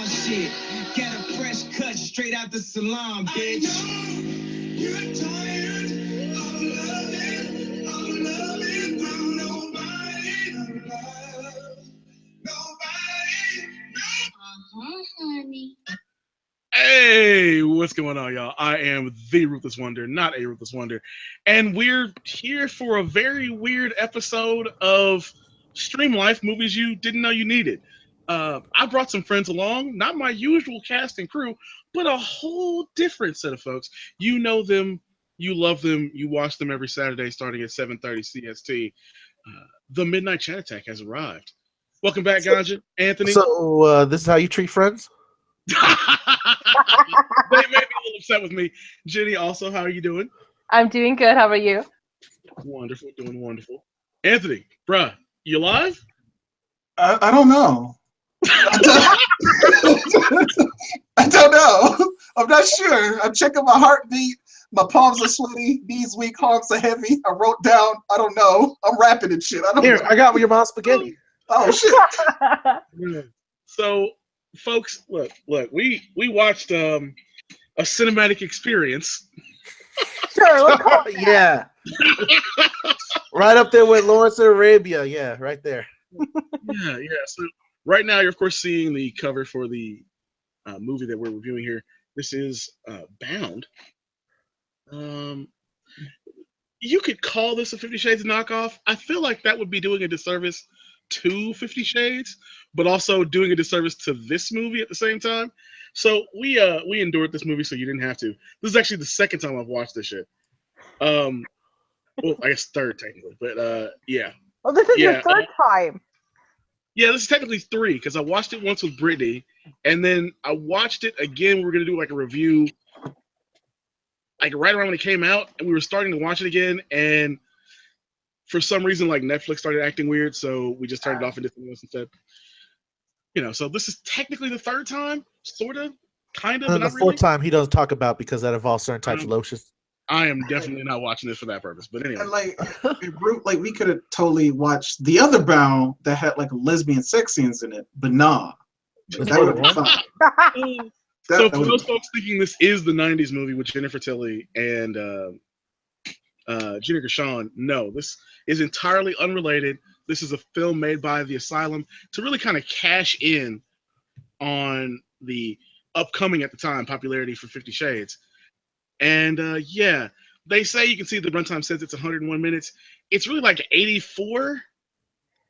shit. Got a fresh cut straight out the salon, bitch. I know you're tired of loving from nobody to love. Nobody. Honey. Hey, what's going on, y'all? I am the Ruthless Wonder, not a Ruthless Wonder, and we're here for a very weird episode of Streamlife movies you didn't know you needed. I brought some friends along, not my usual cast and crew, but a whole different set of folks. You know them, you love them, you watch them every Saturday starting at 7:30 CST. The Midnight Chat Attack has arrived. Welcome back, Ganja, Anthony. So this is how you treat friends? They may be a little upset with me. Jenny, also, how are you doing? I'm doing good. How about you? Wonderful, doing wonderful. Anthony, bruh, you live? I don't know. I don't know. I'm not sure. I'm checking my heartbeat. My palms are sweaty. Knees weak. Arms are heavy. I wrote down. I don't know. I'm rapping and shit. I don't know. I got your mom's spaghetti. Oh shit. So, folks, look. We watched a cinematic experience. Sure, let's call it Yeah. Right up there with Lawrence of Arabia. Yeah, right there. Yeah. So right now, you're of course seeing the cover for the movie that we're reviewing here. This is Bound. You could call this a 50 Shades knockoff. I feel like that would be doing a disservice to 50 Shades, but also doing a disservice to this movie at the same time. So we endured this movie so you didn't have to. This is actually the second time I've watched this shit. Well, I guess third technically, but yeah. Well, this is your third time. Yeah, this is technically three because I watched it once with Brittany, and then I watched it again. We were gonna do like a review, like right around when it came out, and we were starting to watch it again, and for some reason, like Netflix started acting weird, so we just turned it off and did something else instead. You know, so this is technically the third time, sort of, kind of. And the fourth time he doesn't talk about because that involves certain types of lotions. I am definitely not watching this for that purpose. But anyway, And like we could have totally watched the other Bound that had like lesbian sex scenes in it, but nah. That would be fun. So for those folks thinking this is the '90s movie with Jennifer Tilly and Gina Gershon, no, this is entirely unrelated. This is a film made by the Asylum to really kind of cash in on the upcoming at the time popularity for 50 Shades. And yeah, they say you can see the runtime says it's 101 minutes. It's really like 84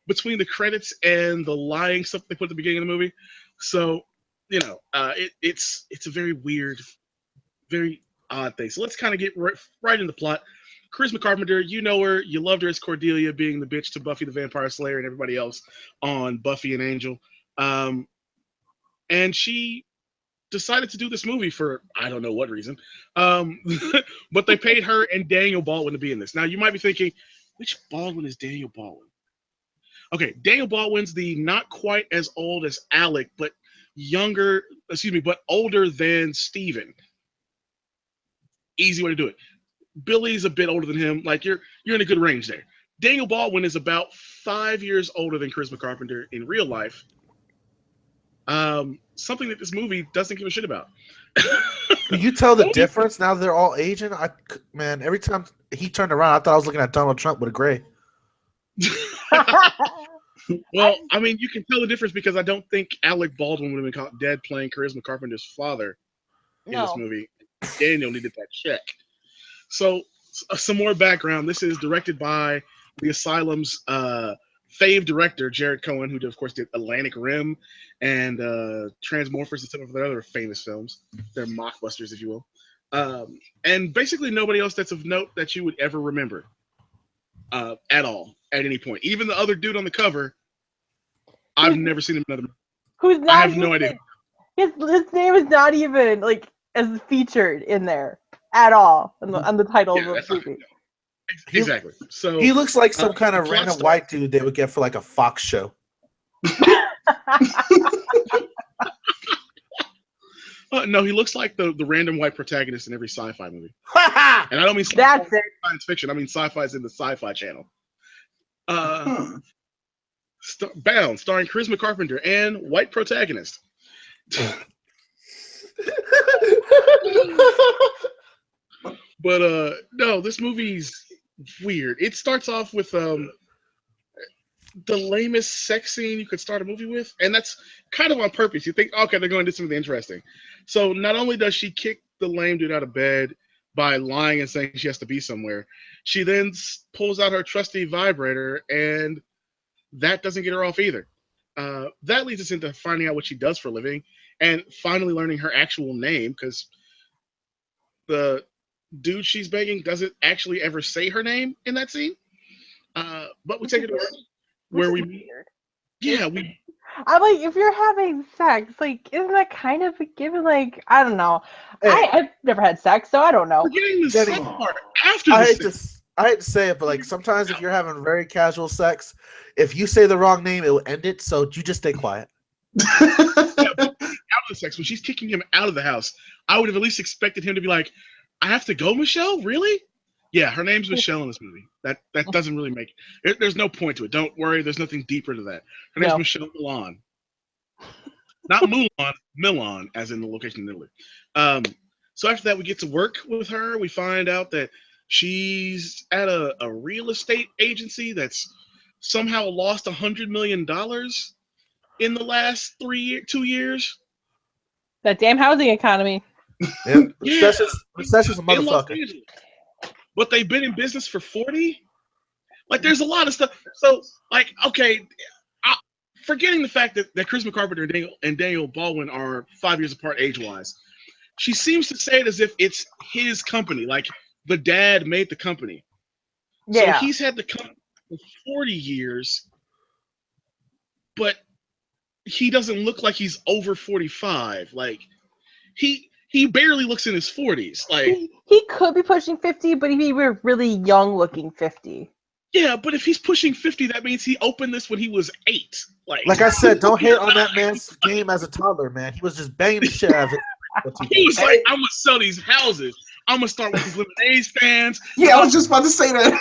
between the credits and the lying stuff they put at the beginning of the movie. So, you know, it's a very weird, very odd thing. So let's kind of get right into the plot. Charisma Carpenter, you know her, you loved her as Cordelia, being the bitch to Buffy the Vampire Slayer and everybody else on Buffy and Angel. And she decided to do this movie for I don't know what reason. But they paid her and Daniel Baldwin to be in this. Now you might be thinking, which Baldwin is Daniel Baldwin? Okay, Daniel Baldwin's the not quite as old as Alec, but older than Steven. Easy way to do it. Billy's a bit older than him. Like you're in a good range there. Daniel Baldwin is about 5 years older than Charisma Carpenter in real life. Something that this movie doesn't give a shit about. Can you tell the difference now that they're all Asian? Man, every time he turned around, I thought I was looking at Donald Trump with a gray. Well, I mean, you can tell the difference because I don't think Alec Baldwin would have been caught dead playing Charisma Carpenter's father in this movie. Daniel needed that check. So, some more background. This is directed by the Asylum's fave director, Jared Cohen, who, of course, did Atlantic Rim and Transmorphers and some of their other famous films. They're mockbusters, if you will. And basically nobody else that's of note that you would ever remember at all, at any point. Even the other dude on the cover, I've never seen him in another movie. Who's not I have no idea. His name is not even, like, as featured in there at all on the title of the movie. Exactly. So he looks like some kind of random white dude they would get for like a Fox show. No, he looks like the random white protagonist in every sci-fi movie. And I don't mean science fiction. I mean sci-fi is in the Sci-Fi Channel. Bound, starring Charisma Carpenter and white protagonist. But no, this movie's weird. It starts off with the lamest sex scene you could start a movie with, and that's kind of on purpose. You think, okay, they're going to do something interesting. So not only does she kick the lame dude out of bed by lying and saying she has to be somewhere, she then pulls out her trusty vibrator, and that doesn't get her off either. That leads us into finding out what she does for a living, and finally learning her actual name, because the dude she's begging doesn't actually ever say her name in that scene. But we take it to work, where we weird. we I'm like, if you're having sex, like, isn't that kind of a given? Like, I don't know. Hey. I've never had sex, so I don't know. we're getting the Jenny, sex part after I this. hate to say it, but like sometimes if you're having very casual sex, if you say the wrong name, it will end it. So you just stay quiet. Out of the sex, when she's kicking him out of the house, I would have at least expected him to be like, "I have to go, Michelle? Really?" Yeah, her name's Michelle in this movie. That doesn't really make it. There's no point to it. Don't worry. There's nothing deeper to that. Her name's Michelle Milan. Not Mulan, Milan, as in the location in Italy. So after that, we get to work with her. We find out that she's at a real estate agency that's somehow lost $100 million in the last 2 years. That damn housing economy. Yeah, Yeah. recession's a In Los motherfucker. Angeles. But they've been in business for 40. Like, there's a lot of stuff. So, like, okay, forgetting the fact that Chris McCarpenter and Daniel Baldwin are 5 years apart age-wise, she seems to say it as if it's his company. Like, the dad made the company. Yeah. So he's had the company for 40 years, but he doesn't look like he's over 45. Like, he barely looks in his 40s. Like, he could be pushing 50, but he were really young looking 50. yeah, but if he's pushing 50, that means he opened this when he was 8. Like I said, don't hate on that man's game as a toddler, man. He was just banging the shit out of it. he was like, I'm gonna sell these houses. I'm gonna start with these lemonade stands. Yeah, I was just about to say that.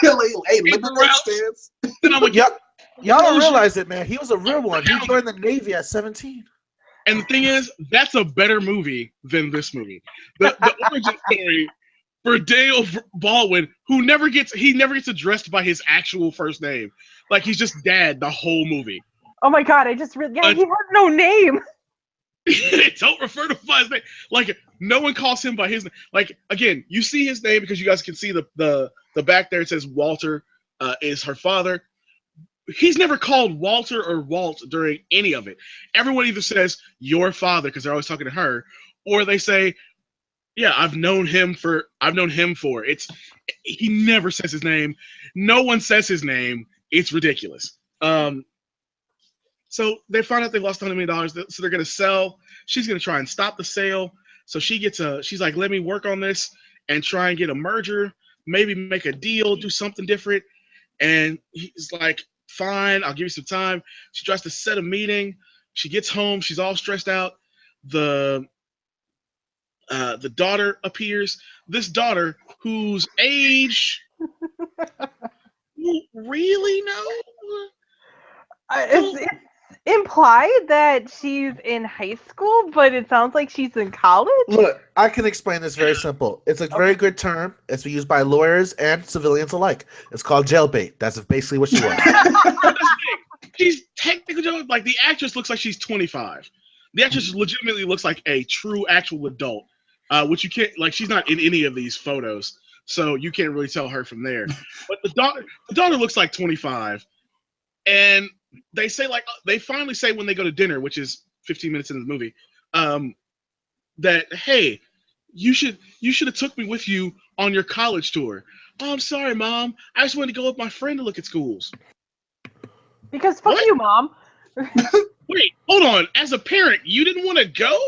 Hey, lemonade stands. Then I'm like, Yep. Y'all don't realize it, man. He was a real one. He joined the Navy at 17. and the thing is, that's a better movie than this movie. The origin story for Daniel Baldwin, who never gets addressed by his actual first name. Like, he's just dad the whole movie. Oh my god, I just really he has no name. Don't refer to him by his name. Like, no one calls him by his name. Like, again, you see his name because you guys can see the back there. It says Walter is her father. He's never called Walter or Walt during any of it. Everyone either says your father because they're always talking to her, or they say, yeah, I've known him for. It's he never says his name. No one says his name. It's ridiculous. So they find out they lost $100 million, so they're gonna sell. She's gonna try and stop the sale. So she's like, let me work on this and try and get a merger, maybe make a deal, do something different. And he's like, fine, I'll give you some time. She tries to set a meeting. She gets home. She's all stressed out. The daughter appears. This daughter, whose age you really know? It's implied that she's in high school, but it sounds like she's in college. Look, I can explain this very simple. It's a very good term. It's used by lawyers and civilians alike. It's called jailbait. That's basically what she was. She's technically, like, the actress looks like she's 25. The actress legitimately looks like a true actual adult, which you can't, like, she's not in any of these photos, so you can't really tell her from there. But the daughter looks like 25, and they say, like, they finally say when they go to dinner, which is 15 minutes into the movie, that, hey, you should have took me with you on your college tour. Oh, I'm sorry, Mom. I just wanted to go with my friend to look at schools. Because fuck you, Mom. Wait, hold on. As a parent, you didn't want to go?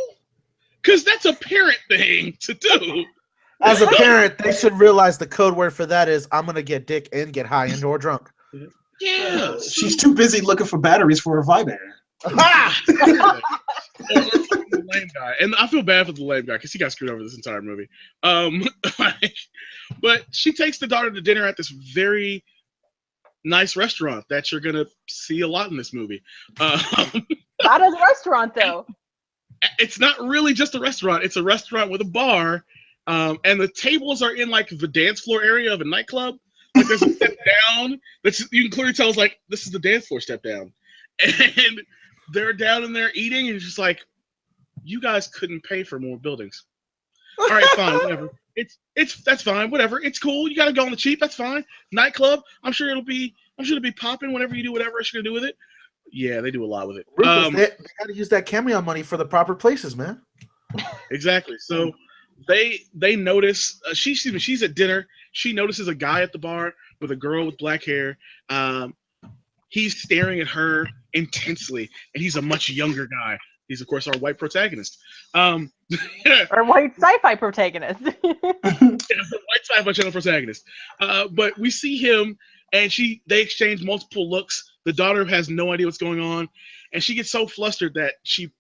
Because that's a parent thing to do. As a parent, they should realize the code word for that is I'm going to get dick and get high and or drunk. Yeah. She's too busy looking for batteries for her vibrator. Or the lame guy. And I feel bad for the lame guy because he got screwed over this entire movie. But she takes the daughter to dinner at this very nice restaurant that you're going to see a lot in this movie. Not as a restaurant, though. It's not really just a restaurant. It's a restaurant with a bar, and the tables are in like the dance floor area of a nightclub. Like there's a step down. You can clearly tell it's like this is the dance floor step down, and they're down in there eating, and it's just like, you guys couldn't pay for more buildings. All right, fine, whatever. That's fine, whatever. It's cool. You gotta go on the cheap. That's fine. Nightclub. I'm sure it'll be popping whenever you do whatever else you're gonna do with it. Yeah, they do a lot with it. Ruthless, they gotta use that cameo money for the proper places, man. Exactly. So they notice she's at dinner. She notices a guy at the bar with a girl with black hair. He's staring at her intensely, and he's a much younger guy. He's, of course, our white protagonist. Or white sci-fi protagonist. White sci-fi channel protagonist. But we see him, and they exchange multiple looks. The daughter has no idea what's going on, and she gets so flustered that she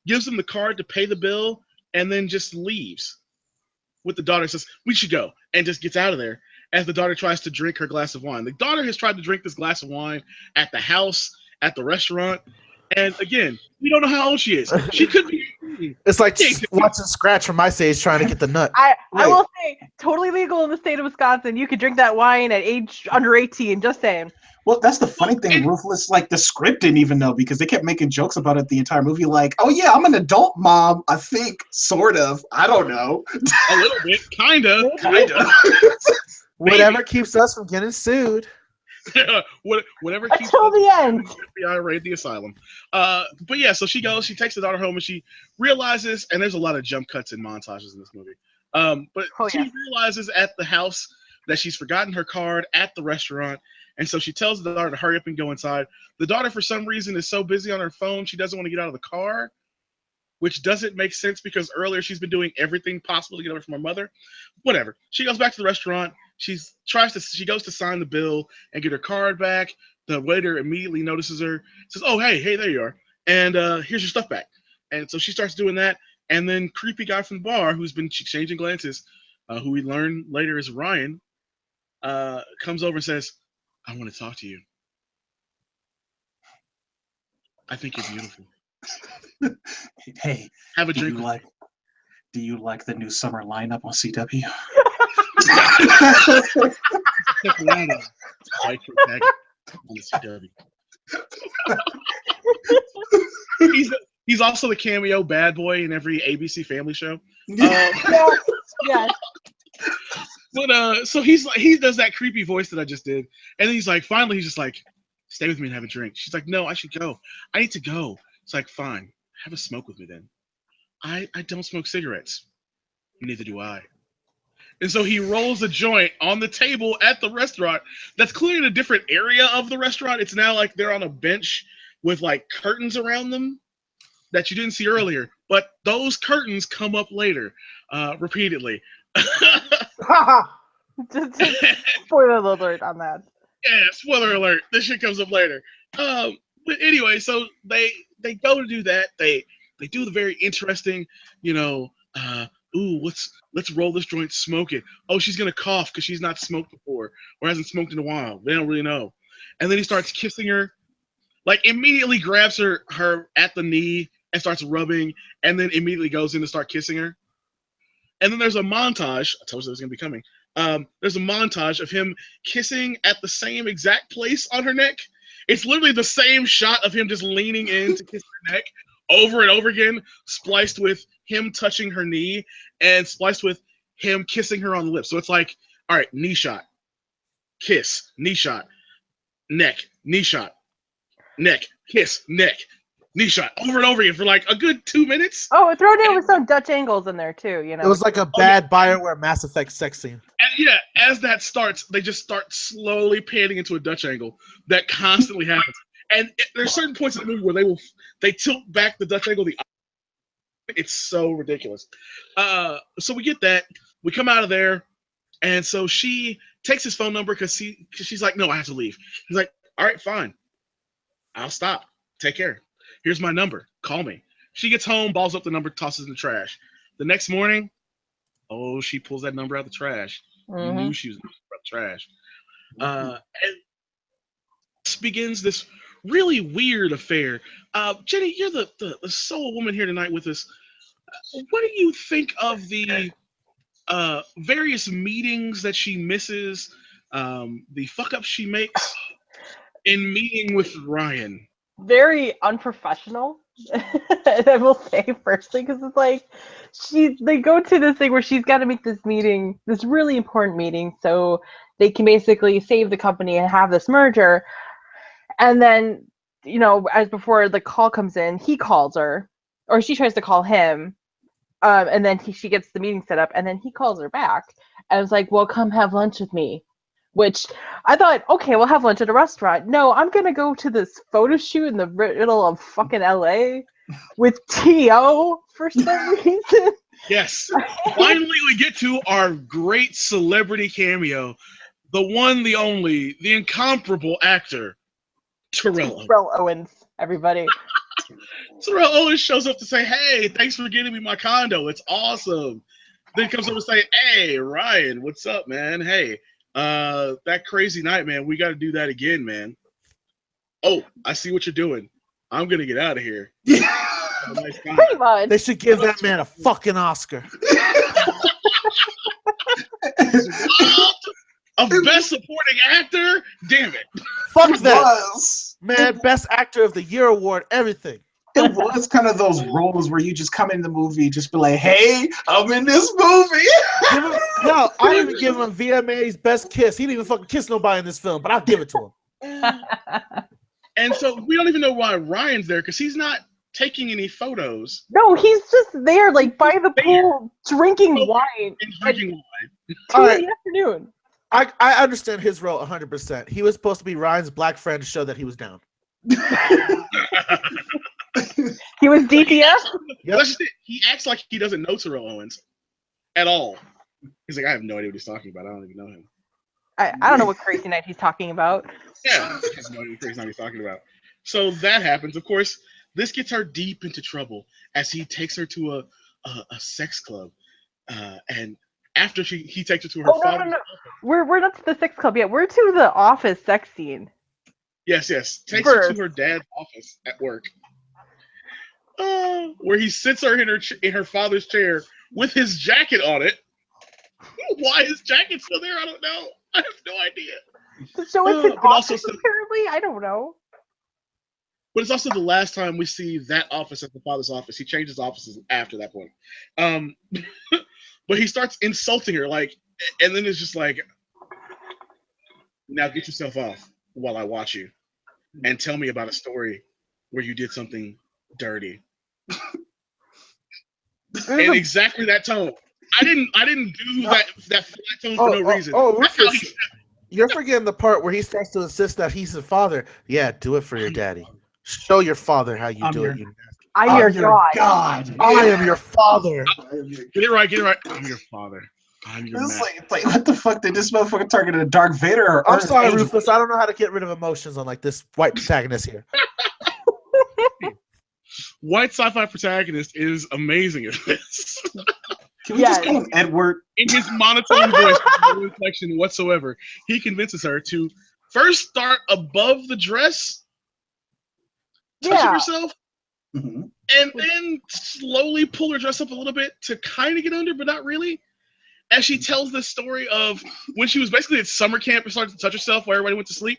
gives him the card to pay the bill and then just leaves. With the daughter, says, "We should go," and just gets out of there as the daughter tries to drink her glass of wine. The daughter has tried to drink this glass of wine at the house, at the restaurant. And again, we don't know how old she is. She could be. It's like watching Scratch from my stage trying to get the nut. I will say, totally legal in the state of Wisconsin. You could drink that wine at age under 18. Just saying. Well, that's the funny thing. Ruthless, like the script didn't even know because they kept making jokes about it the entire movie. Like, oh yeah, I'm an adult mom. I think, sort of. I don't know. A little bit, kinda. Whatever keeps us from getting sued. Whatever keeps until the end. FBI raid the asylum. But yeah, so she goes, she takes the daughter home, and she realizes, and there's a lot of jump cuts and montages in this movie. But she realizes at the house that she's forgotten her card at the restaurant, and so she tells the daughter to hurry up and go inside. The daughter, for some reason, is so busy on her phone she doesn't want to get out of the car, which doesn't make sense because earlier she's been doing everything possible to get away from her mother. Whatever. She goes back to the restaurant. She goes to sign the bill and get her card back. The waiter immediately notices her, says, "Oh, hey, there you are. And here's your stuff back." And so she starts doing that. And then creepy guy from the bar who's been exchanging glances, who we learn later is Ryan, comes over and says, "I want to talk to you. I think you're beautiful. Hey, have a drink." Do you like the new summer lineup on CW? He's also the cameo bad boy in every ABC Family show. Yeah. But so he does that creepy voice that I just did, and then he's like, finally, he's just like, "Stay with me and have a drink." She's like, "No, I should go. I need to go." It's like, "Fine, have a smoke with me then." I don't smoke cigarettes. Neither do I. And so he rolls a joint on the table at the restaurant that's clearly in a different area of the restaurant. It's now like they're on a bench with like curtains around them that you didn't see earlier. But those curtains come up later, repeatedly. Just spoiler alert on that. Yeah, spoiler alert. This shit comes up later. But anyway, so they go to do that. They do the very interesting, let's roll this joint, smoke it. Oh, she's gonna cough because she's not smoked before or hasn't smoked in a while. They don't really know. And then he starts kissing her, like immediately grabs her at the knee and starts rubbing, and then immediately goes in to start kissing her. And then there's a montage. I told you it was gonna be coming. There's a montage of him kissing at the same exact place on her neck. It's literally the same shot of him just leaning in to kiss her neck over and over again, spliced with him touching her knee and spliced with him kissing her on the lips. So it's like, all right, knee shot, kiss, knee shot, neck, knee shot, neck, kiss, neck, knee shot, over and over again for like a good 2 minutes. Oh, thrown in with some Dutch angles in there too, It was like a bad BioWare Mass Effect sex scene. And yeah, as that starts, they just start slowly panning into a Dutch angle that constantly happens. And there's certain points in the movie where they tilt back the Dutch angle. It's so ridiculous. So we get that. We come out of there, and so she takes his phone number because she's like, "No, I have to leave." He's like, "All right, fine. I'll stop. Take care. Here's my number. Call me." She gets home, balls up the number, tosses it in the trash. The next morning, she pulls that number out of the trash. Mm-hmm. You knew she was out of the trash. And this begins this really weird affair. Jenny, you're the sole woman here tonight with us. What do you think of the various meetings that she misses, the fuck ups she makes in meeting with Ryan? Very unprofessional. I will say firstly, because it's like they go to this thing where she's got to make this meeting, this really important meeting, so they can basically save the company and have this merger. And then, as before the call comes in, he calls her, or she tries to call him, and then she gets the meeting set up, and then he calls her back, and it's like, well, come have lunch with me. Which I thought, okay, we'll have lunch at a restaurant. No, I'm going to go to this photo shoot in the middle of fucking LA with T.O. for some reason. Yes. Finally, we get to our great celebrity cameo. The one, the only, the incomparable actor, Terrell Owens, everybody. Terrell Owens shows up to say, hey, thanks for getting me my condo. It's awesome. Then comes over and say, hey, Ryan, what's up, man? Hey. That crazy night, man. We got to do that again, man. Oh, I see what you're doing. I'm gonna get out of here. Nice Pretty much. They should give that man a fucking Oscar. Of best supporting actor? Damn it. Fuck that. Was. Man, best actor of the year award, everything. It was kind of those roles where you just come in the movie, just be like, hey, I'm in this movie. No, I didn't even give him VMA's best kiss. He didn't even fucking kiss nobody in this film, but I'll give it to him. And so we don't even know why Ryan's there, because he's not taking any photos. No, he's just there, like, by the pool, drinking wine. And drinking wine. 2 in the afternoon. I understand his role 100%. He was supposed to be Ryan's black friend to show that he was down. He was DTF? Yep. That's just it. He acts like he doesn't know Terrell Owens at all. He's like, I have no idea what he's talking about. I don't even know him. I don't know what crazy night he's talking about. Yeah, he has no idea what crazy night he's talking about. So that happens. Of course, this gets her deep into trouble as he takes her to a sex club. And after he takes her to her father's no. We're not to the sex club yet. We're to the office sex scene. Yes. Takes her to her dad's office at work. Where he sits her in her father's chair with his jacket on it. Why his jacket's still there, I don't know. I have no idea. So it's an office, apparently? I don't know. But it's also the last time we see that office at the father's office. He changes offices after that point. But he starts insulting her, and then it's just like, now get yourself off while I watch you and tell me about a story where you did something dirty. In exactly that tone. I didn't do that flat tone for no reason. Ruthless. You're forgetting the part where he starts to insist that he's the father. Yeah, do it for your daddy. Show your father how you do it. I'm your god. I am your father. Get it right. I'm your father. I'm your man. It's like, what the fuck did this motherfucker target a Dark Vader? Or I'm sorry, Ruthless. I don't know how to get rid of emotions on this white protagonist here. White sci-fi protagonist is amazing at this. Can we just call him Edward? In his monotone voice, no inflection whatsoever, he convinces her to first start above the dress, touching herself, and then slowly pull her dress up a little bit to kind of get under, but not really. As she tells this story of when she was basically at summer camp and started to touch herself while everybody went to sleep.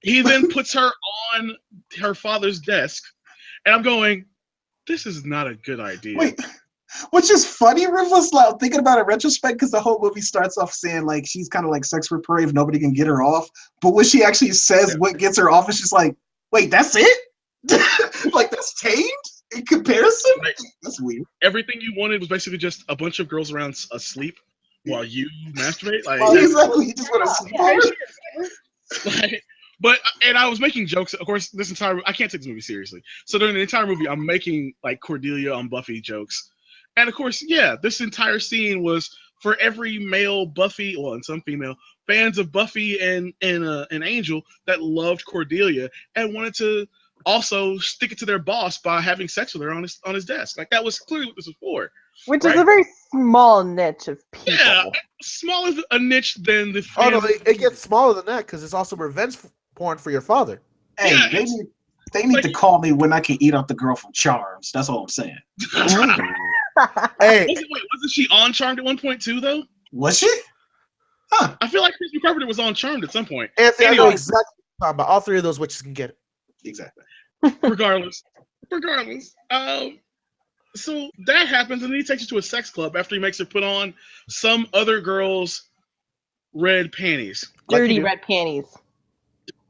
He then puts her on her father's desk, and I'm going, this is not a good idea. Wait, which is funny, Ruthless, thinking about it in retrospect, because the whole movie starts off saying she's kind of like sex reprieve, nobody can get her off. But when she actually says what gets her off, it's just like, wait, that's it? That's tamed in comparison? Right. That's weird. Everything you wanted was basically just a bunch of girls around asleep while you masturbate. Exactly. You just want to sleep. And I was making jokes. Of course, I can't take this movie seriously. So during the entire movie, I'm making Cordelia on Buffy jokes. And of course, this entire scene was for every male Buffy, and some female fans of Buffy and Angel that loved Cordelia and wanted to also stick it to their boss by having sex with her on his desk. That was clearly what this was for. Which is a very small niche of people. Yeah, smaller a niche than the. Oh no, it gets smaller than that because it's also revenge porn for your father. Hey, Yeah, they need like- to call me when I can eat out the girl from Charms. That's all I'm saying. Hey, Wasn't she on Charmed at one point too, though? Was she? Huh. I feel like Kristen Carpenter was on Charmed at some point. Anthony, I know Anyway. exactly what you're talking about. All three of those witches can get it. Exactly. Regardless. So that happens, and then he takes her to a sex club after he makes her put on some other girl's red panties. Dirty red panties.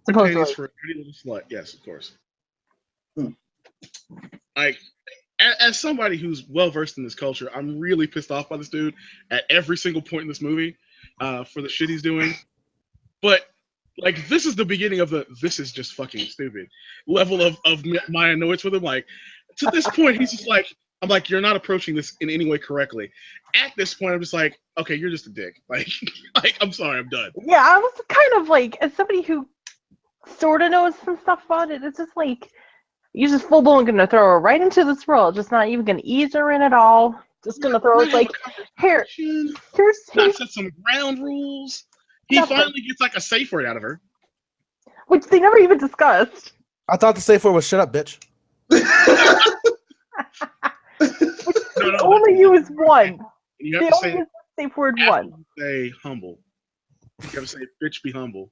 Red panties Supposedly. for a pretty little slut. Yes, of course. Hmm. Like, as somebody who's well versed in this culture, I'm really pissed off by this dude at every single point in this movie for the shit he's doing. But like, this is the beginning of the "this is just fucking stupid" level of my annoyance with him. Like, to this point, he's just like, I'm like, you're not approaching this in any way correctly. At this point, I'm just like, okay, you're just a dick. Like, I'm sorry, I'm done. Yeah, I was kind of like, as somebody who sort of knows some stuff about it, it's just like, you're just full blown gonna throw her right into this world, just not even gonna ease her in at all. Just gonna throw us like, here's Not set some ground rules. He Nothing. finally gets like a safe word out of her. which they never even discussed. I thought the safe word was "shut up, bitch." No, Only use one. You They have to only say, use the safe word once. say humble. You have to say, bitch, be humble.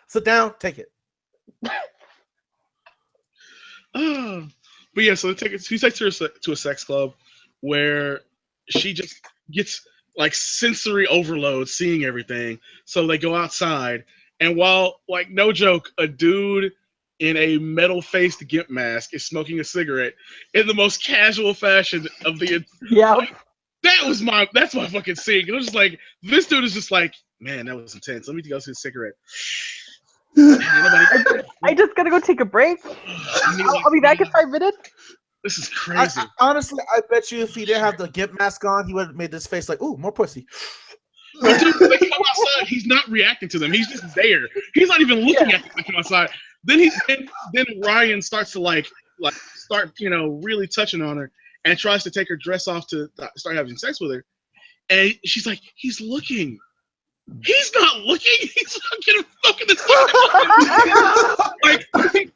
Sit down, take it. But yeah, so he takes her to a sex club where she just gets like sensory overload, seeing everything. So they go outside, and while, like, no joke, a dude in a metal-faced gimp mask is smoking a cigarette in the most casual fashion of the. Yeah. That's my fucking scene. It was just like, this dude is just like, man, that was intense. Let me go see a cigarette. I just gotta go take a break. I'll be back in 5 minutes. This is crazy. Honestly, I bet you if he didn't have the gimp mask on, he would have made this face like, "Ooh, more pussy." But dude, they come outside, he's not reacting to them. He's just there. He's not even looking at them when they come outside. Then Ryan starts to like start, really touching on her and tries to take her dress off to start having sex with her. And she's like, he's looking. He's not looking. He's fucking the like,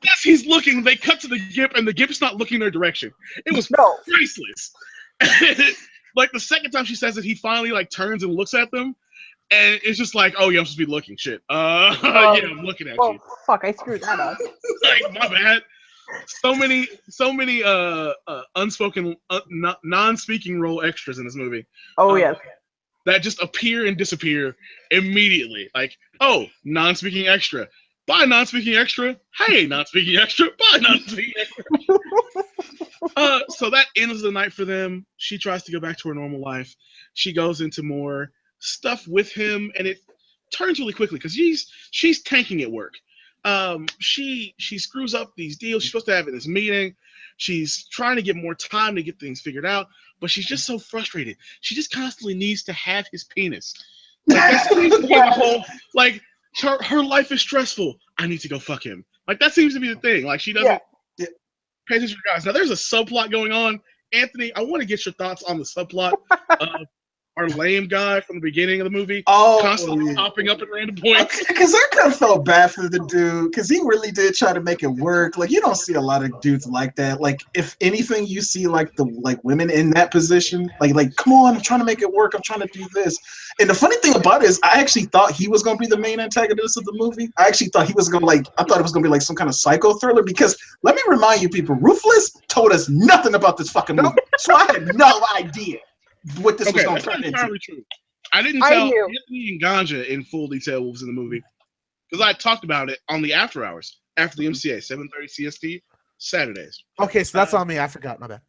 yes, he's looking. They cut to the gimp, and the gimp's not looking their direction. It was priceless. Like, the second time she says it, he finally like turns and looks at them, and it's just like, oh yeah, I'm supposed to be looking. Shit. Yeah, I'm looking at you. Fuck, I screwed that up. Like, my bad. So many unspoken, non-speaking role extras in this movie. Oh yes. That just appear and disappear immediately. Like, oh, non-speaking extra. Bye, non-speaking extra. Hey, non-speaking extra. Bye, non-speaking extra. So that ends the night for them. She tries to go back to her normal life. She goes into more stuff with him, and it turns really quickly because she's tanking at work. She screws up these deals she's supposed to have at this meeting. She's trying to get more time to get things figured out, but she's just so frustrated. She just constantly needs to have his penis. Like, that seems to be the whole, like, her life is stressful. I need to go fuck him. Like, that seems to be the thing. Like, she doesn't pay attention to guys. Now, there's a subplot going on. Anthony, I want to get your thoughts on the subplot of our lame guy from the beginning of the movie, constantly popping up at random points. Because I kind of felt bad for the dude, because he really did try to make it work. Like, you don't see a lot of dudes like that. Like, if anything, you see like women in that position. Like, come on, I'm trying to make it work. I'm trying to do this. And the funny thing about it is, I actually thought he was going to be the main antagonist of the movie. I actually thought he was going to I thought it was going to be like some kind of psycho thriller. Because let me remind you, people, Ruthless told us nothing about this fucking movie, so I had no idea what this was going to turn into. True. I didn't tell Anthony and Ganja in full detail what was in the movie, because I talked about it on the after hours after the MCA, 7:30 CST, Saturdays. Okay, so that's on me. I forgot. My bad.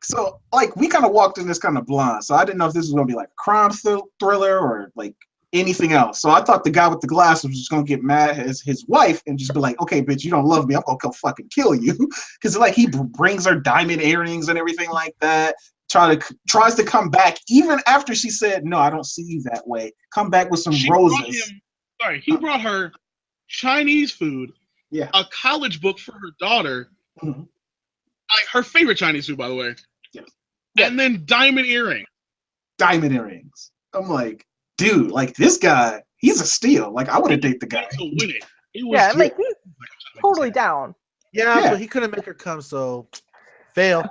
So, like, we kind of walked in this kind of blind, so I didn't know if this was going to be like a crime thriller or like anything else. So I thought the guy with the glasses was just going to get mad at his wife and just be like, okay, bitch, you don't love me, I'm going to come fucking kill you. Because like, he brings her diamond earrings and everything like that, tries to come back even after she said, no, I don't see you that way. Come back with some roses. He brought her Chinese food, a college book for her daughter, mm-hmm. Like her favorite Chinese food, by the way, and then diamond earrings. I'm like, dude, like, this guy, he's a steal. Like I wouldn't date the guy. To win it. He was Yeah, and like he's like, I'm trying to make totally this happen. down. Yeah, Yeah. but he couldn't make her come, so fail.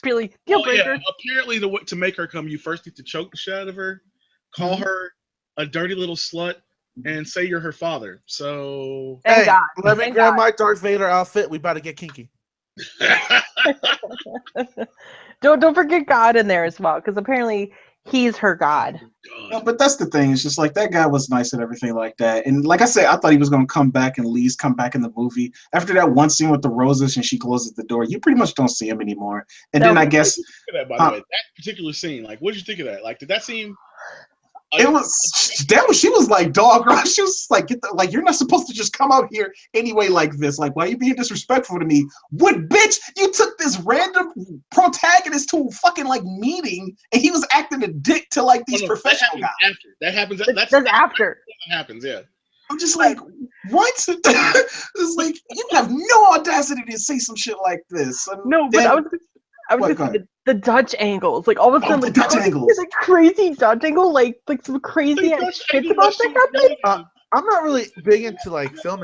Really deal Well, yeah, breaker. apparently to make her come, you first need to choke the shit out of her, call her a dirty little slut, and say you're her father. So Thank Hey, God. let me Thank grab God. my Darth Vader outfit. We about to get kinky. Don't forget God in there as well, because apparently he's her God. No, but that's the thing. It's just like that guy was nice and everything like that. And like I said, I thought he was gonna come back and at least come back in the movie. After that one scene with the roses and she closes the door, you pretty much don't see him anymore. And then No. I guess What did you think of that, by the way? That particular scene, like, what did you think of that? Like, did that seem? it was she was like dog. She was like, get the, like you're not supposed to just come out here anyway like this. Like, why are you being disrespectful to me? What bitch? You took this random protagonist to a fucking like meeting and he was acting a dick to like these professional guys. That happens. That's after. That happens. Yeah. I'm just like, what? It's like you have no audacity to say some shit like this. No, but I was gonna say the Dutch angles, like all of a sudden, the Dutch angles. the crazy Dutch angle, like some crazy ass shit about that happened. I'm not really big into like film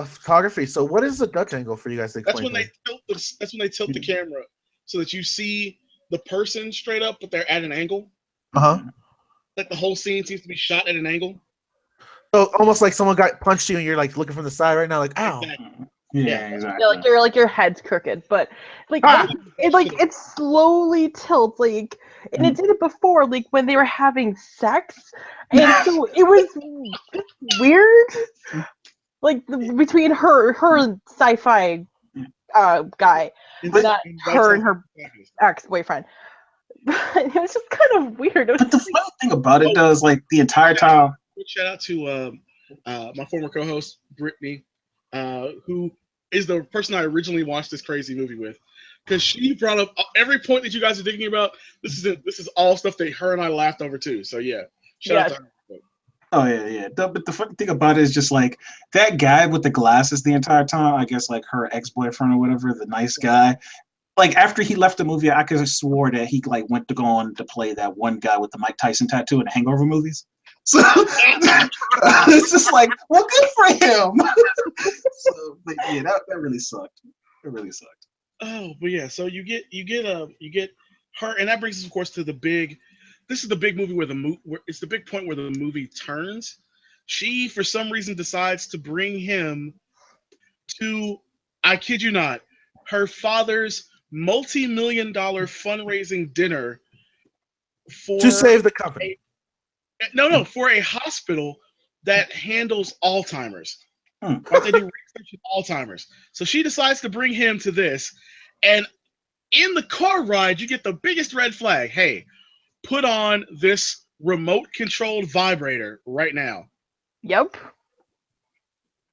photography. So what is the Dutch angle for you guys to That's explain? when they tilt the camera so that you see the person straight up, but they're at an angle. Like the whole scene seems to be shot at an angle. So almost like someone got punched you and you're like looking from the side right now, like ow. Exactly. Yeah, exactly. Yeah, like your head's crooked, but like it slowly tilts, like, and it did it before, like when they were having sex, and so it was weird, like between her and sci-fi guy, not her and her ex-boyfriend. It was just kind of weird. But the funny thing about it does, like the entire time. Shout out to my former co-host Brittany, who is the person I originally watched this crazy movie with, because she brought up every point that you guys are thinking about. This is all stuff that her and I laughed over too. So yeah, shout out to her. Oh yeah. But the funny thing about it is just like that guy with the glasses the entire time. I guess like her ex-boyfriend or whatever, the nice guy. Like after he left the movie, I could have swore that he like went to go on to play that one guy with the Mike Tyson tattoo in the Hangover movies. So it's just like, well, good for him. So, but yeah, that really sucked. It really sucked. Oh, but yeah, so you get her, and that brings us, of course, to the big. This is the big movie where it's the big point where the movie turns. She, for some reason, decides to bring him to, I kid you not, her father's multi-million-dollar fundraising dinner to save the company. For a hospital that handles Alzheimer's. Right, they do research on Alzheimer's. So she decides to bring him to this, and in the car ride, you get the biggest red flag. Hey, put on this remote-controlled vibrator right now. Yep.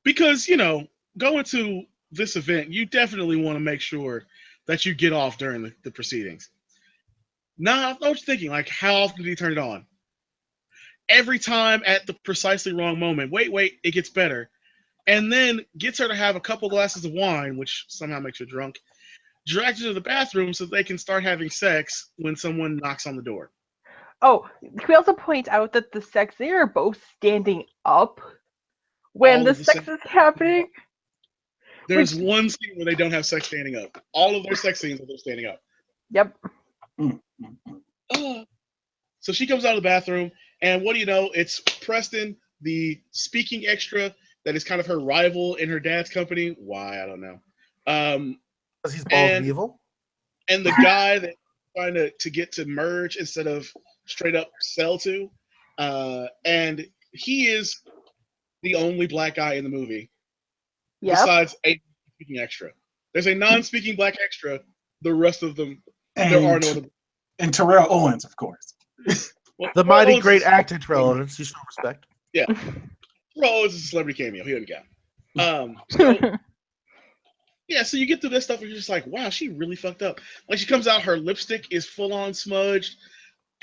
Because, going to this event, you definitely want to make sure that you get off during the proceedings. Now, I know what you're thinking. Like, how often did he turn it on? Every time at the precisely wrong moment. Wait, it gets better. And then gets her to have a couple glasses of wine, which somehow makes her drunk, drags her to the bathroom so they can start having sex when someone knocks on the door. Oh, can we also point out that the sex, they are both standing up when the sex is happening? There's one scene where they don't have sex standing up. All of their sex scenes are they're standing up. Yep. So she comes out of the bathroom, and what do you know? It's Preston, the speaking extra that is kind of her rival in her dad's company. Why? I don't know. Because he's bald and evil? And the guy that's trying to get to merge instead of straight up sell to. And he is the only black guy in the movie. Yep. Besides a speaking extra. There's a non-speaking black extra. The rest of them, there are no. And Terrell Owens, of course. Well, the mighty great actor Terrell Owens. You show respect. Yeah. Terrell Owens is a celebrity cameo. He would got. So you get through this stuff and you're just like, wow, she really fucked up. Like she comes out, her lipstick is full on smudged,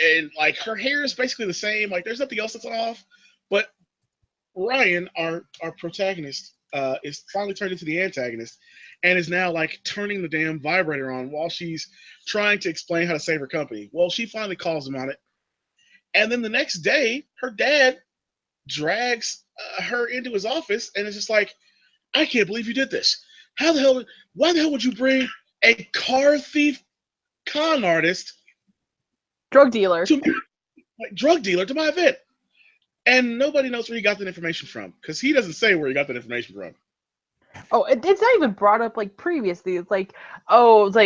and like her hair is basically the same. Like there's nothing else that's off. But Ryan, our protagonist, is finally turned into the antagonist and is now like turning the damn vibrator on while she's trying to explain how to save her company. Well, she finally calls him on it. And then the next day, her dad drags her into his office, and it's just like, I can't believe you did this. How the hell? Why the hell would you bring a car thief, con artist, Drug dealer. to like drug dealer to my event? And nobody knows where he got that information from because he doesn't say where he got that information from. Oh, it's not even brought up like previously. It's like, oh, it's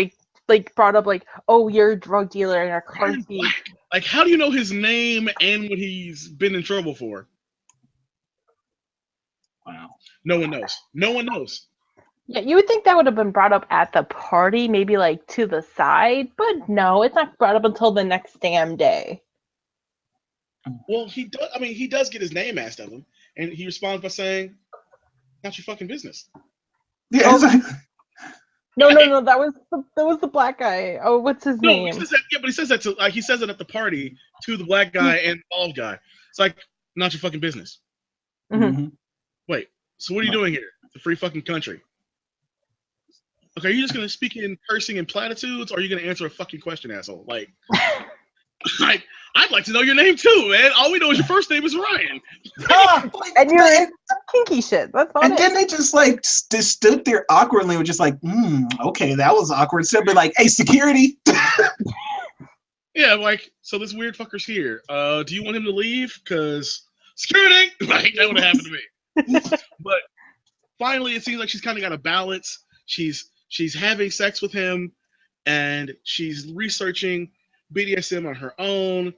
like brought up like, oh, you're a drug dealer and a car thief. Like, how do you know his name and what he's been in trouble for? Wow. No one knows. No one knows. Yeah, you would think that would have been brought up at the party, maybe like to the side, but no, it's not brought up until the next damn day. Well, he does. I mean, he does get his name asked of him, and he responds by saying, "Not your fucking business." Yeah, Oh. it's like, No, that was the black guy. Oh, what's his No, name? he says that. Yeah, but he says that to he says it at the party to the black guy and the bald guy. It's like, not your fucking business. mhm. Wait, so what are you doing here? It's a free fucking country. Okay, are you just gonna speak in cursing and platitudes, or are you gonna answer a fucking question, asshole? Like, I'd like to know your name too, man. All we know is your first name is Ryan. And you're in some kinky shit. That's about And it. then they just like just stood there awkwardly, with just like, okay, that was awkward. So be like, hey, security. Yeah, like, so this weird fucker's here. Do you want him to leave? Cause security, like that would have happened to me. But finally, it seems like she's kind of got a balance. She's having sex with him, and she's researching BDSM on her own.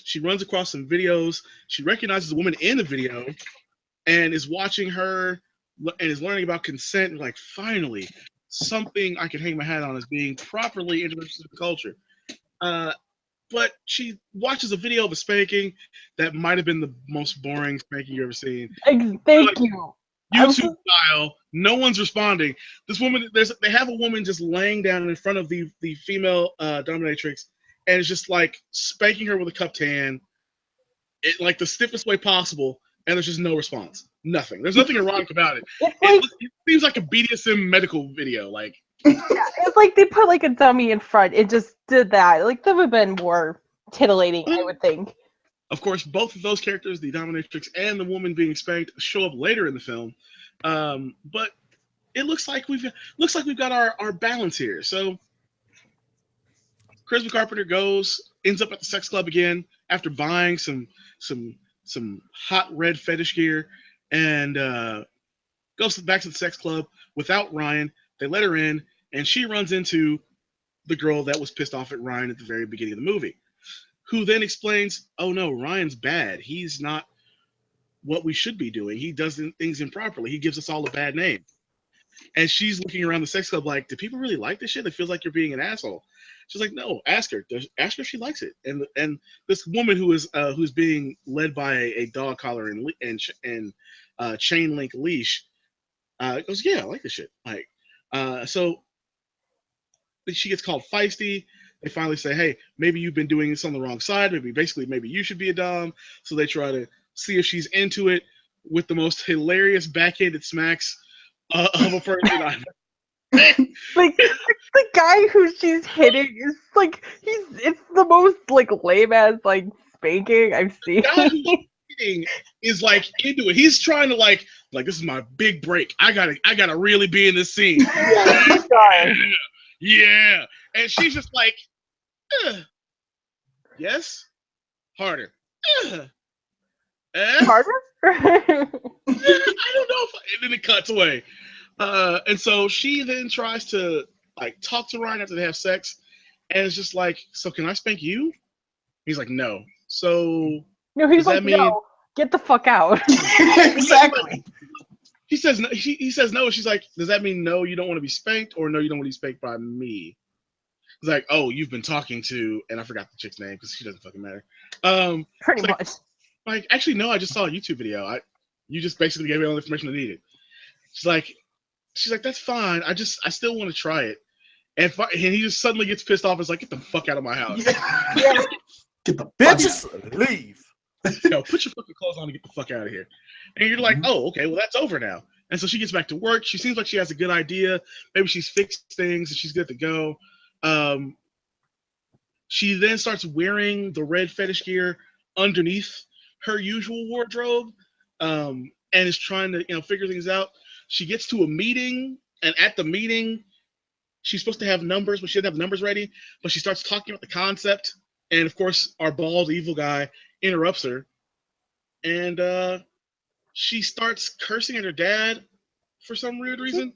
She runs across some videos. She recognizes a woman in the video and is watching her and is learning about consent. And like, finally, something I can hang my hat on as being properly introduced to the culture. But she watches a video of a spanking that might have been the most boring spanking you've ever seen. Thank you. YouTube style, no one's responding. This woman, they have a woman just laying down in front of the female dominatrix, and it's just like spanking her with a cupped hand, like the stiffest way possible, and there's just no response. Nothing. There's nothing erotic about it. It seems like a BDSM medical video. Like, yeah, it's like they put like a dummy in front. It just did that. Like that would have been more titillating, I would think. Of course, both of those characters, the dominatrix and the woman being spanked, show up later in the film. But it looks like we've got our balance here. So Chris Carpenter ends up at the sex club again after buying some hot red fetish gear, and goes back to the sex club without Ryan. They let her in, and she runs into the girl that was pissed off at Ryan at the very beginning of the movie, who then explains, oh no, Ryan's bad. He's not what we should be doing. He does things improperly. He gives us all a bad name. And she's looking around the sex club like, do people really like this shit? It feels like you're being an asshole. She's like, no, ask her. Ask her if she likes it. And this woman who's being led by a dog collar and chain link leash goes, yeah, I like this shit. Like, so she gets called feisty. They finally say, hey, maybe you've been doing this on the wrong side. Maybe you should be a dom. So they try to see if she's into it with the most hilarious backhanded smacks of a person I've like the guy who she's hitting is like it's the most like lame ass like spanking I've seen. The guy who's hitting is like into it. He's trying to like this is my big break. I gotta really be in this scene. Yeah. And she's just like, yes, harder. Harder? I don't know and then it cuts away. And so she then tries to like talk to Ryan after they have sex, and it's just like, so can I spank you? He's like, no. So no, he's does like, that mean no, get the fuck out. Exactly. He says no. He says no. She's like, does that mean no, you don't want to be spanked, or no, you don't want to be spanked by me? He's like, oh, you've been talking to, and I forgot the chick's name because she doesn't fucking matter. Pretty much. Like, actually, no, I just saw a YouTube video. You just basically gave me all the information I needed. She's like, that's fine. I still want to try it. And he just suddenly gets pissed off and is like, get the fuck out of my house. Yeah. Get the Bitches, leave. Yo, put your fucking clothes on and get the fuck out of here. And you're like, oh, okay, well, that's over now. And so she gets back to work. She seems like she has a good idea. Maybe she's fixed things and she's good to go. She then starts wearing the red fetish gear underneath her usual wardrobe, and is trying to figure things out. She gets to a meeting, and at the meeting, she's supposed to have numbers, but she doesn't have the numbers ready. But she starts talking about the concept, and of course, our bald evil guy interrupts her, and she starts cursing at her dad for some weird reason.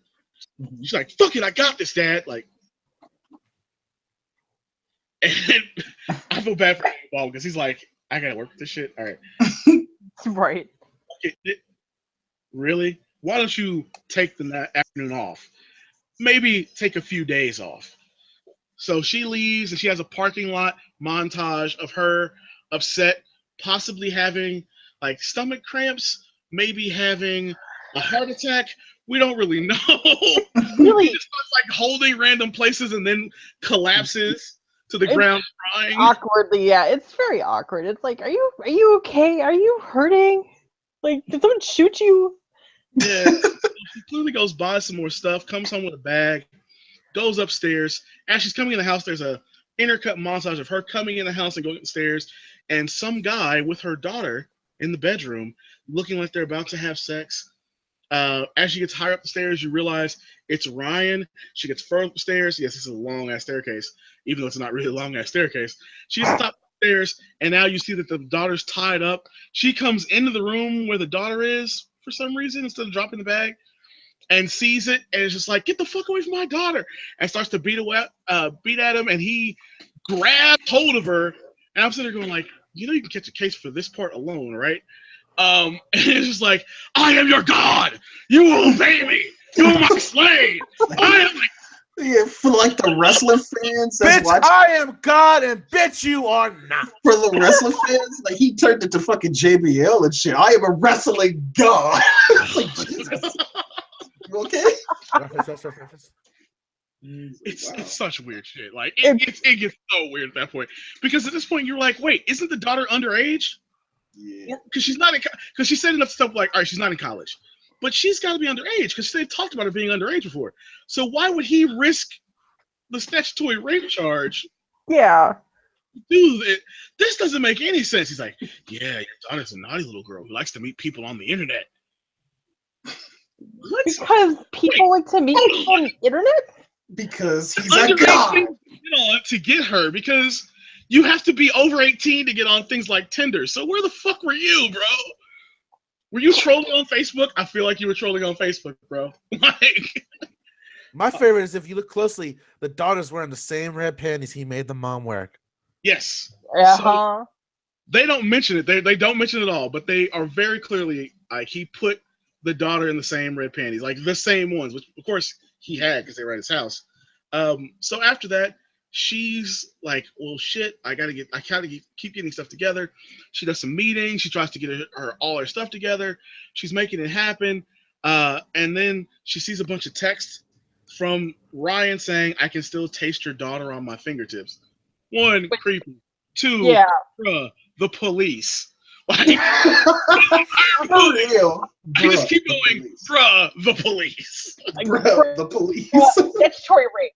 She's like, "Fuck it, I got this, Dad." Like, and I feel bad for Bob because he's like, "I gotta work with this shit." All right, Right. Really? Why don't you take the afternoon off? Maybe take a few days off. So she leaves, and she has a parking lot montage of her upset, possibly having like stomach cramps, maybe having a heart attack. We don't really know. Really? She just starts like holding random places and then collapses to the ground crying. Awkwardly, yeah. It's very awkward. It's like, are you okay? Are you hurting? Like, did someone shoot you? Yeah. She clearly goes buy some more stuff, comes home with a bag, goes upstairs. As she's coming in the house, there's a intercut montage of her coming in the house and going upstairs, and some guy with her daughter in the bedroom looking like they're about to have sex. As she gets higher up the stairs, you realize it's Ryan. She gets further up the stairs. Yes, this is a long-ass staircase, even though it's not really a long-ass staircase. She gets to the top of the stairs, and now you see that the daughter's tied up. She comes into the room where the daughter is for some reason instead of dropping the bag, and sees it, and is just like, "Get the fuck away from my daughter!" and starts to beat at him, and he grabs hold of her, and I'm sitting there going like, you can catch a case for this part alone, right? And it's just like, "I am your god. You will obey me. You are my slave. I am like." Yeah, for like the wrestling fans that's Bitch, watching. I am God, and bitch, you are not. For the wrestling fans, like he turned into fucking JBL and shit. I am a wrestling god. Like, Jesus. You okay? It's such weird shit. Like it gets so weird at that point, because at this point you're like, wait, isn't the daughter underage? Yeah. Because she's not because she said enough stuff like, all right, she's not in college, but she's got to be underage because they talked about her being underage before. So why would he risk the statutory rape charge? Yeah. Dude, this doesn't make any sense. He's like, yeah, your daughter's a naughty little girl who likes to meet people on the internet. What? Because people like to meet people on the internet? Because he's a god. To get her, because you have to be over 18 to get on things like Tinder. So where the fuck were you, bro? Were you trolling on Facebook? I feel like you were trolling on Facebook, bro. Like, my favorite is if you look closely, the daughter's wearing the same red panties he made the mom wear. Yes. Uh-huh. So they don't mention it. They don't mention it at all, but they are very clearly like he put the daughter in the same red panties, like the same ones, which of course he had because they were at his house. So after that, she's like, well, shit, I gotta keep getting stuff together. She does some meetings. She tries to get all her stuff together. She's making it happen. And then she sees a bunch of texts from Ryan saying, "I can still taste your daughter on my fingertips." One, creepy. Two, Yeah. The police. Like, For real. I just keep the going, police. the police. Bruh, the police. Statutory rape.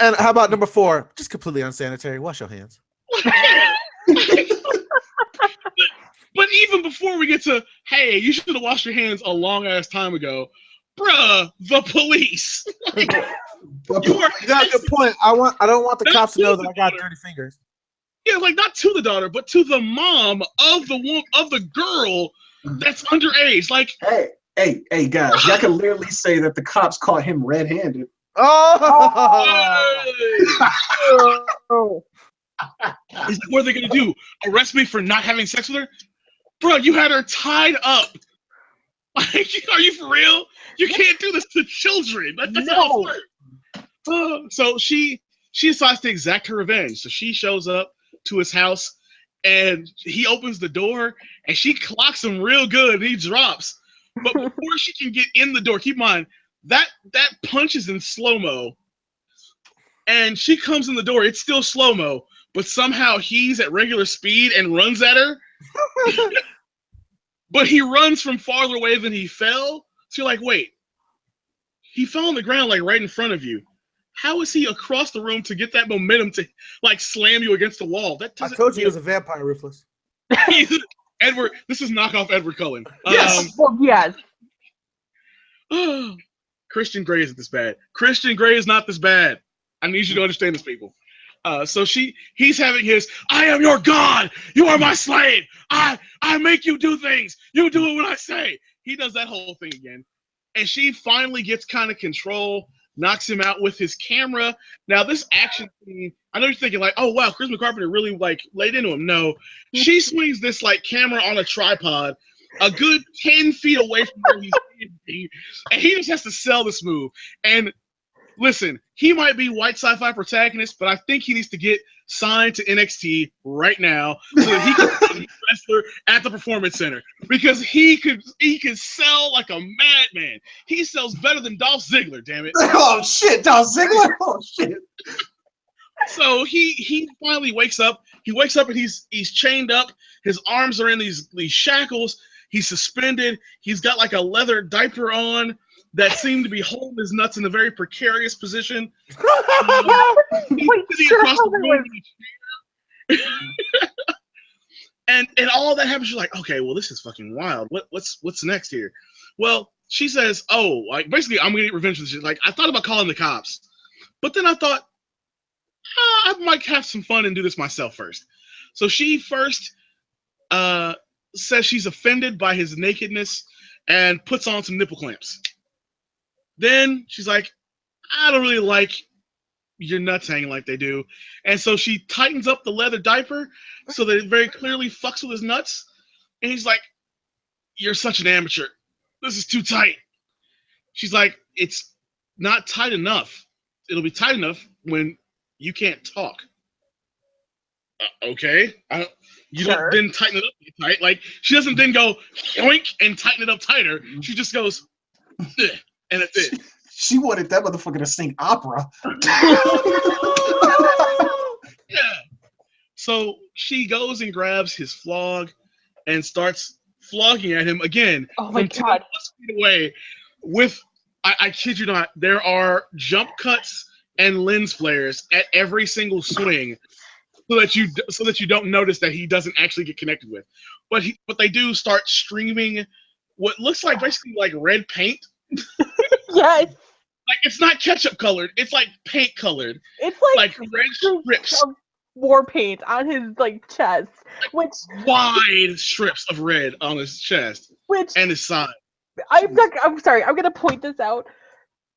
And how about number 4? Just completely unsanitary. Wash your hands. But even before we get to, hey, you should have washed your hands a long ass time ago, the police. Like, you got a good point. I don't want the cops to know that I got dirty fingers. Yeah, like not to the daughter, but to the mom of the girl that's underage. Like, hey, guys, y'all can literally say that the cops caught him red-handed. Oh! Oh. He's like, what are they gonna do? Arrest me for not having sex with her? Bro, you had her tied up. Like, are you for real? You can't do this to children. That's how it works. So she decides to exact her revenge. So she shows up to his house, and he opens the door, and she clocks him real good, and he drops. But before she can get in the door, keep in mind, that punch is in slow-mo, and she comes in the door, it's still slow-mo, but somehow he's at regular speed and runs at her. But he runs from farther away than he fell. So you're like, wait, he fell on the ground like right in front of you. How is he across the room to get that momentum to like slam you against the wall? I told you he was a vampire, Ruthless. Edward. This is knockoff Edward Cullen. Yes. Well, yes. Christian Grey isn't this bad. Christian Grey is not this bad. I need you to understand this, people. So he's having his, I am your God. You are my slave. I make you do things. You do it when I say. He does that whole thing again. And she finally gets kind of control, knocks him out with his camera. Now, this action scene, I know you're thinking like, oh, wow, Chris Carpenter really like laid into him. No, she swings this like camera on a tripod a good 10 feet away from where he's standing, and he just has to sell this move. And listen, he might be white sci-fi protagonist, but I think he needs to get signed to NXT right now so that he can be a wrestler at the Performance Center, because he could sell like a madman. He sells better than Dolph Ziggler, damn it. Oh shit, Dolph Ziggler. Oh shit. So he finally wakes up. He wakes up and he's chained up. His arms are in these shackles. He's suspended. He's got like a leather diaper on that seemed to be holding his nuts in a very precarious position. And all that happens. You're like, okay, well, this is fucking wild. What's next here? Well, she says, oh, like basically, I'm gonna get revenge for this shit. Like, I thought about calling the cops, but then I thought, I might have some fun and do this myself first. So she first says she's offended by his nakedness and puts on some nipple clamps. Then she's like, I don't really like your nuts hanging like they do. And so she tightens up the leather diaper so that it very clearly fucks with his nuts. And he's like, you're such an amateur. This is too tight. She's like, it's not tight enough. It'll be tight enough when you can't talk. Okay. You don't then tighten it up tight. Like, she doesn't then go yoink and tighten it up tighter. She just goes, and that's it. She wanted that motherfucker to sing opera. Yeah. So she goes and grabs his flog and starts flogging at him again. Oh my from God. 10 feet away with, I kid you not, there are jump cuts and lens flares at every single swing, so that you don't notice that he doesn't actually get connected with. But they do start streaming what looks like basically like red paint. Yes. Like, it's not ketchup colored, it's like paint colored. It's Like red strips. of war paint on his like chest, which Wide strips of red on his chest and his side. I'm sorry, I'm gonna point this out.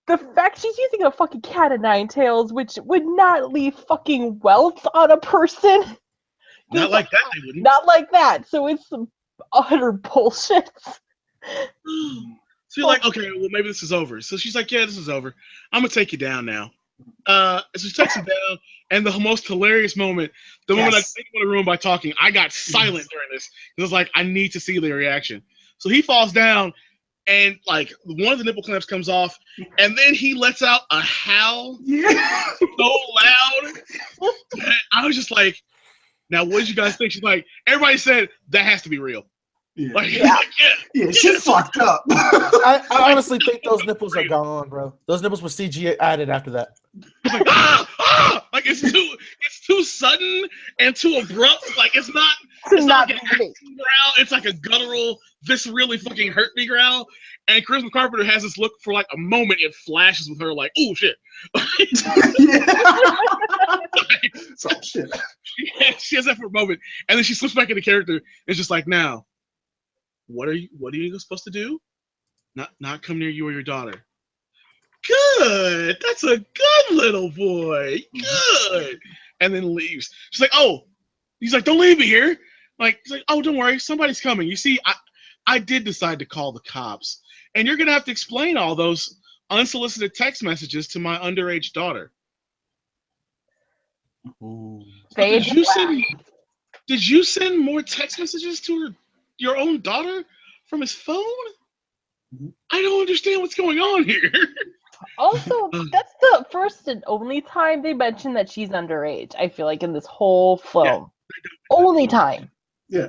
The fact she's using a fucking cat of nine tails, which would not leave fucking welts on a person. Not like that, they wouldn't. Not like that. So it's some utter bullshit. So you're like, okay, well, maybe this is over. So she's like, yeah, this is over. I'm going to take you down now. So she takes him down, and the most hilarious moment, the moment I didn't want to ruin by talking, I got silent during this. It was like, I need to see the reaction. So he falls down, and like one of the nipple clamps comes off, and then he lets out a howl so loud that I was just like, now what did you guys think? She's like, everybody said that has to be real. Yeah. Like, Yeah, she fucked up. I honestly think those nipples are gone, bro. Those nipples were CG added after that. It's like, like it's too sudden and too abrupt. Like, it's not like an action growl. It's like a guttural, this really fucking hurt me growl. And Chris Carpenter has this look for like a moment. It flashes with her like, oh shit. So shit. She has that for a moment, and then she slips back into character. And it's just like, now, what are you supposed to do? Not come near you or your daughter. Good. That's a good little boy. Good. And then leaves. She's like, oh. He's like, don't leave me here. Like, he's like, oh, don't worry, somebody's coming. You see, I did decide to call the cops, and you're gonna have to explain all those unsolicited text messages to my underage daughter. Ooh. Did you send more text messages to your own daughter from his phone? I don't understand what's going on here. Also, that's the first and only time they mention that she's underage, I feel like, in this whole film. Yeah. Only time. Yeah.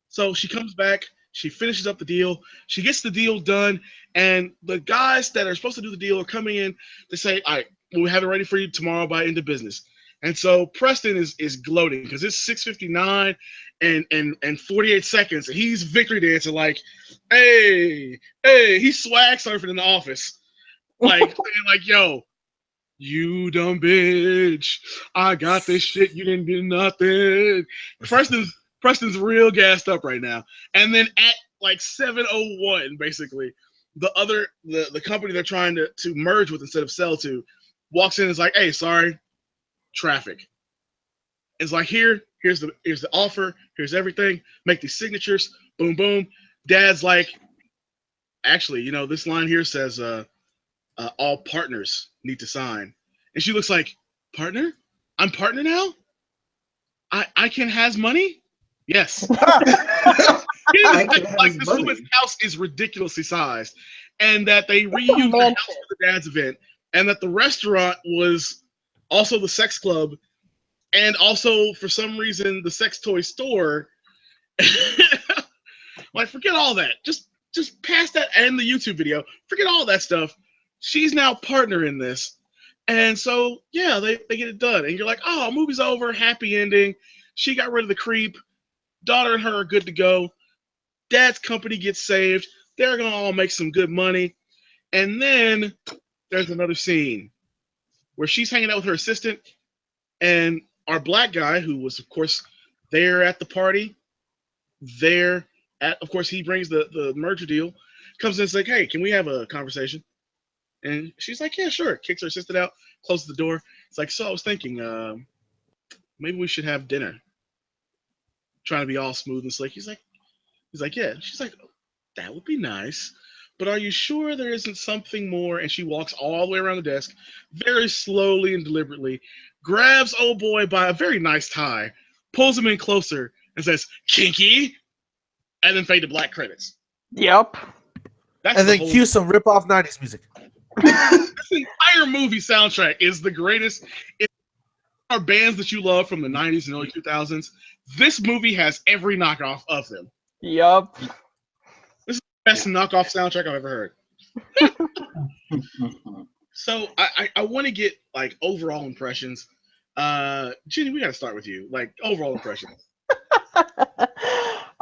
So she comes back, she finishes up the deal, she gets the deal done, and the guys that are supposed to do the deal are coming in. They say, all right, we'll have it ready for you tomorrow by end of business. And so Preston is gloating because it's 6:59 and 48 seconds. And he's victory dancing like, hey, he's swag surfing in the office. Like, yo, you dumb bitch. I got this shit. You didn't get nothing. Preston's real gassed up right now. And then at like 7:01, basically, the company they're trying to merge with instead of sell to walks in and is like, hey, sorry, traffic. It's like, here's the offer, here's everything, make these signatures, boom, boom. Dad's like, actually, this line here says all partners need to sign. And she looks like, partner? I'm partner now? I can has money? Yes. Like this woman's house is ridiculously sized, and that they reused the house for the dad's event, and that the restaurant was also the sex club, and also for some reason the sex toy store. Like, forget all that. Just past that and the YouTube video. Forget all that stuff. She's now partner in this. And so, yeah, they get it done. And you're like, oh, movie's over, happy ending. She got rid of the creep. Daughter and her are good to go. Dad's company gets saved. They're going to all make some good money. And then there's another scene where she's hanging out with her assistant. And our black guy, who was, of course, there at the party, of course, he brings the merger deal, comes in and says, hey, can we have a conversation? And she's like, yeah, sure. Kicks her assistant out, closes the door. It's like, so I was thinking, maybe we should have dinner. Trying to be all smooth and slick. He's like, yeah. She's like, oh, that would be nice. But are you sure there isn't something more? And she walks all the way around the desk, very slowly and deliberately, grabs old boy by a very nice tie, pulls him in closer, and says, kinky, and then fade to black credits. Yep. And then cue some rip-off 90s music. This entire movie soundtrack is the greatest. If there are bands that you love from the 90s and early 2000s, this movie has every knockoff of them. Yep. This is the best knockoff soundtrack I've ever heard. So I want to get like overall impressions. Jenny, we got to start with you. Like, overall impressions.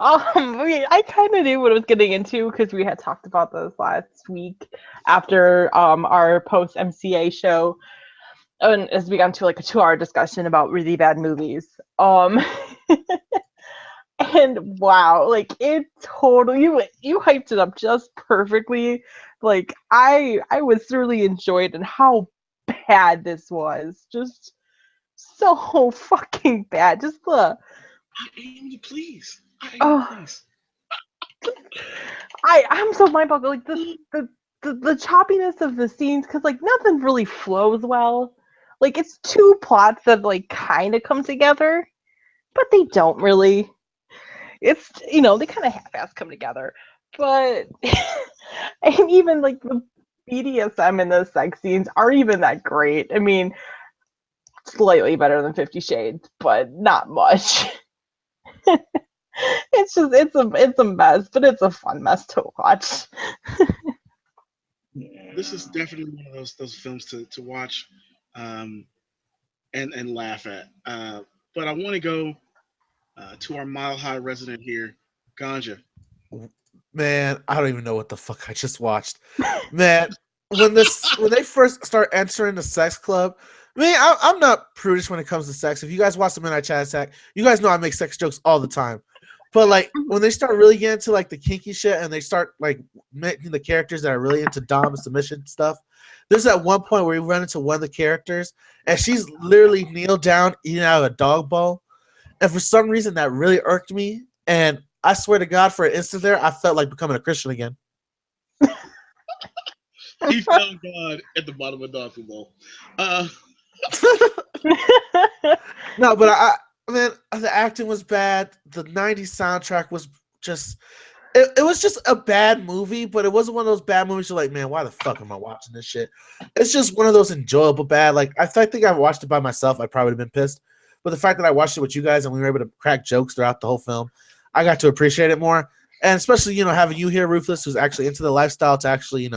I kind of knew what I was getting into because we had talked about this last week after our post MCA show, and as we got into like a 2-hour discussion about really bad movies. And wow, like it totally you hyped it up just perfectly. Like I was really enjoyed and how bad this was. Just so fucking bad. Just the I aim to please. I'm so mind-boggled. Like the choppiness of the scenes, because like nothing really flows well. Like it's two plots that like kind of come together, but they don't really. It's they kind of half-ass come together, but and even like the BDSM and the sex scenes aren't even that great. I mean, slightly better than 50 Shades, but not much. It's a mess, but it's a fun mess to watch. This is definitely one of those films to watch and laugh at. But I want to go to our Mile High resident here, Ganja. Man, I don't even know what the fuck I just watched. Man, when they first start entering the sex club, I mean, I'm not prudish when it comes to sex. If you guys watch the Midnight Chat Attack, you guys know I make sex jokes all the time. But like when they start really getting into like the kinky shit and they start like making the characters that are really into dom and submission stuff, there's that one point where we run into one of the characters and she's literally kneeled down eating out of a dog bowl. And for some reason that really irked me. And I swear to God, for an instant there, I felt like becoming a Christian again. He found God at the bottom of the dog bowl. No, but I mean, the acting was bad. The 90s soundtrack was just it was just a bad movie, but it wasn't one of those bad movies you're like, man, why the fuck am I watching this shit? It's just one of those enjoyable bad. Like, I think I watched it by myself, I probably would have been pissed. But the fact that I watched it with you guys and we were able to crack jokes throughout the whole film, I got to appreciate it more. And especially, having you here, Ruthless, who's actually into the lifestyle, to actually,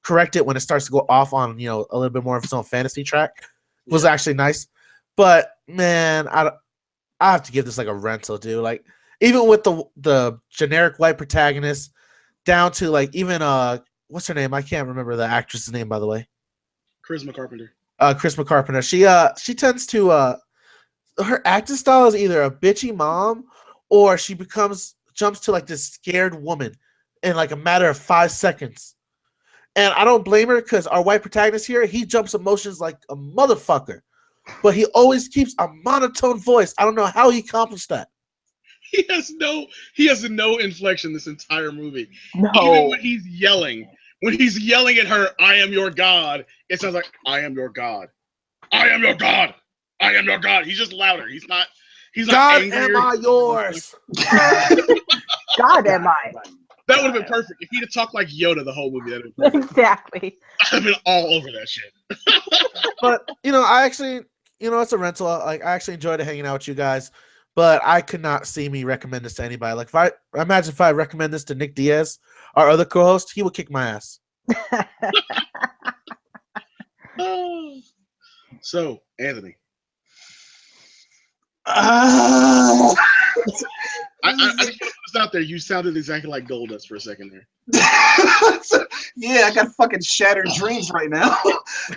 correct it when it starts to go off on, a little bit more of its own fantasy track was actually nice. But man, I have to give this like a rental, dude. Like even with the generic white protagonist, down to like even what's her name? I can't remember the actress's name, by the way. Charisma Carpenter. Chris Carpenter. She tends to her acting style is either a bitchy mom or she jumps to like this scared woman in like a matter of 5 seconds. And I don't blame her because our white protagonist here, he jumps emotions like a motherfucker. But he always keeps a monotone voice. I don't know how he accomplished that. He has no inflection this entire movie. No. Even when he's yelling at her, "I am your God," it sounds like, "I am your God. I am your God. I am your God." He's just louder. He's not God, angrier. am I yours? God, am I? That would have been perfect. If he'd have talked like Yoda the whole movie, that would have been perfect. Exactly. I'd have been all over that shit. But I actually, it's a rental. Like I actually enjoyed hanging out with you guys, but I could not see me recommend this to anybody. Like if I recommend this to Nick Diaz, our other co-host, he would kick my ass. So, Anthony. Uh, I just want to put this out there. You sounded exactly like Goldust for a second there. yeah, I got fucking shattered dreams right now.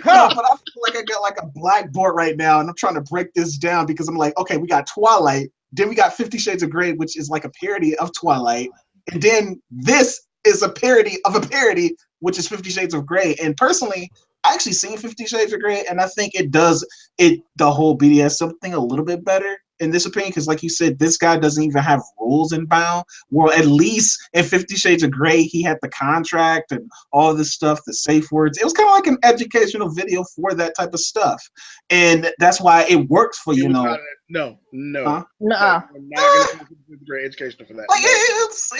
No, but I feel like I got like a blackboard right now, and I'm trying to break this down because I'm like, okay, we got Twilight, then we got 50 Shades of Grey, which is like a parody of Twilight, and then this is a parody of a parody, which is 50 Shades of Grey. And personally, I actually seen 50 Shades of Grey, and I think it does the whole BDSM thing a little bit better in this opinion, because like you said, this guy doesn't even have rules in bound. Well, at least in 50 Shades of Grey, he had the contract and all this stuff, the safe words. It was kind of like an educational video for that type of stuff, and that's why it works for No. Huh? Nuh-uh. I'm not going to do great education for that. Like It's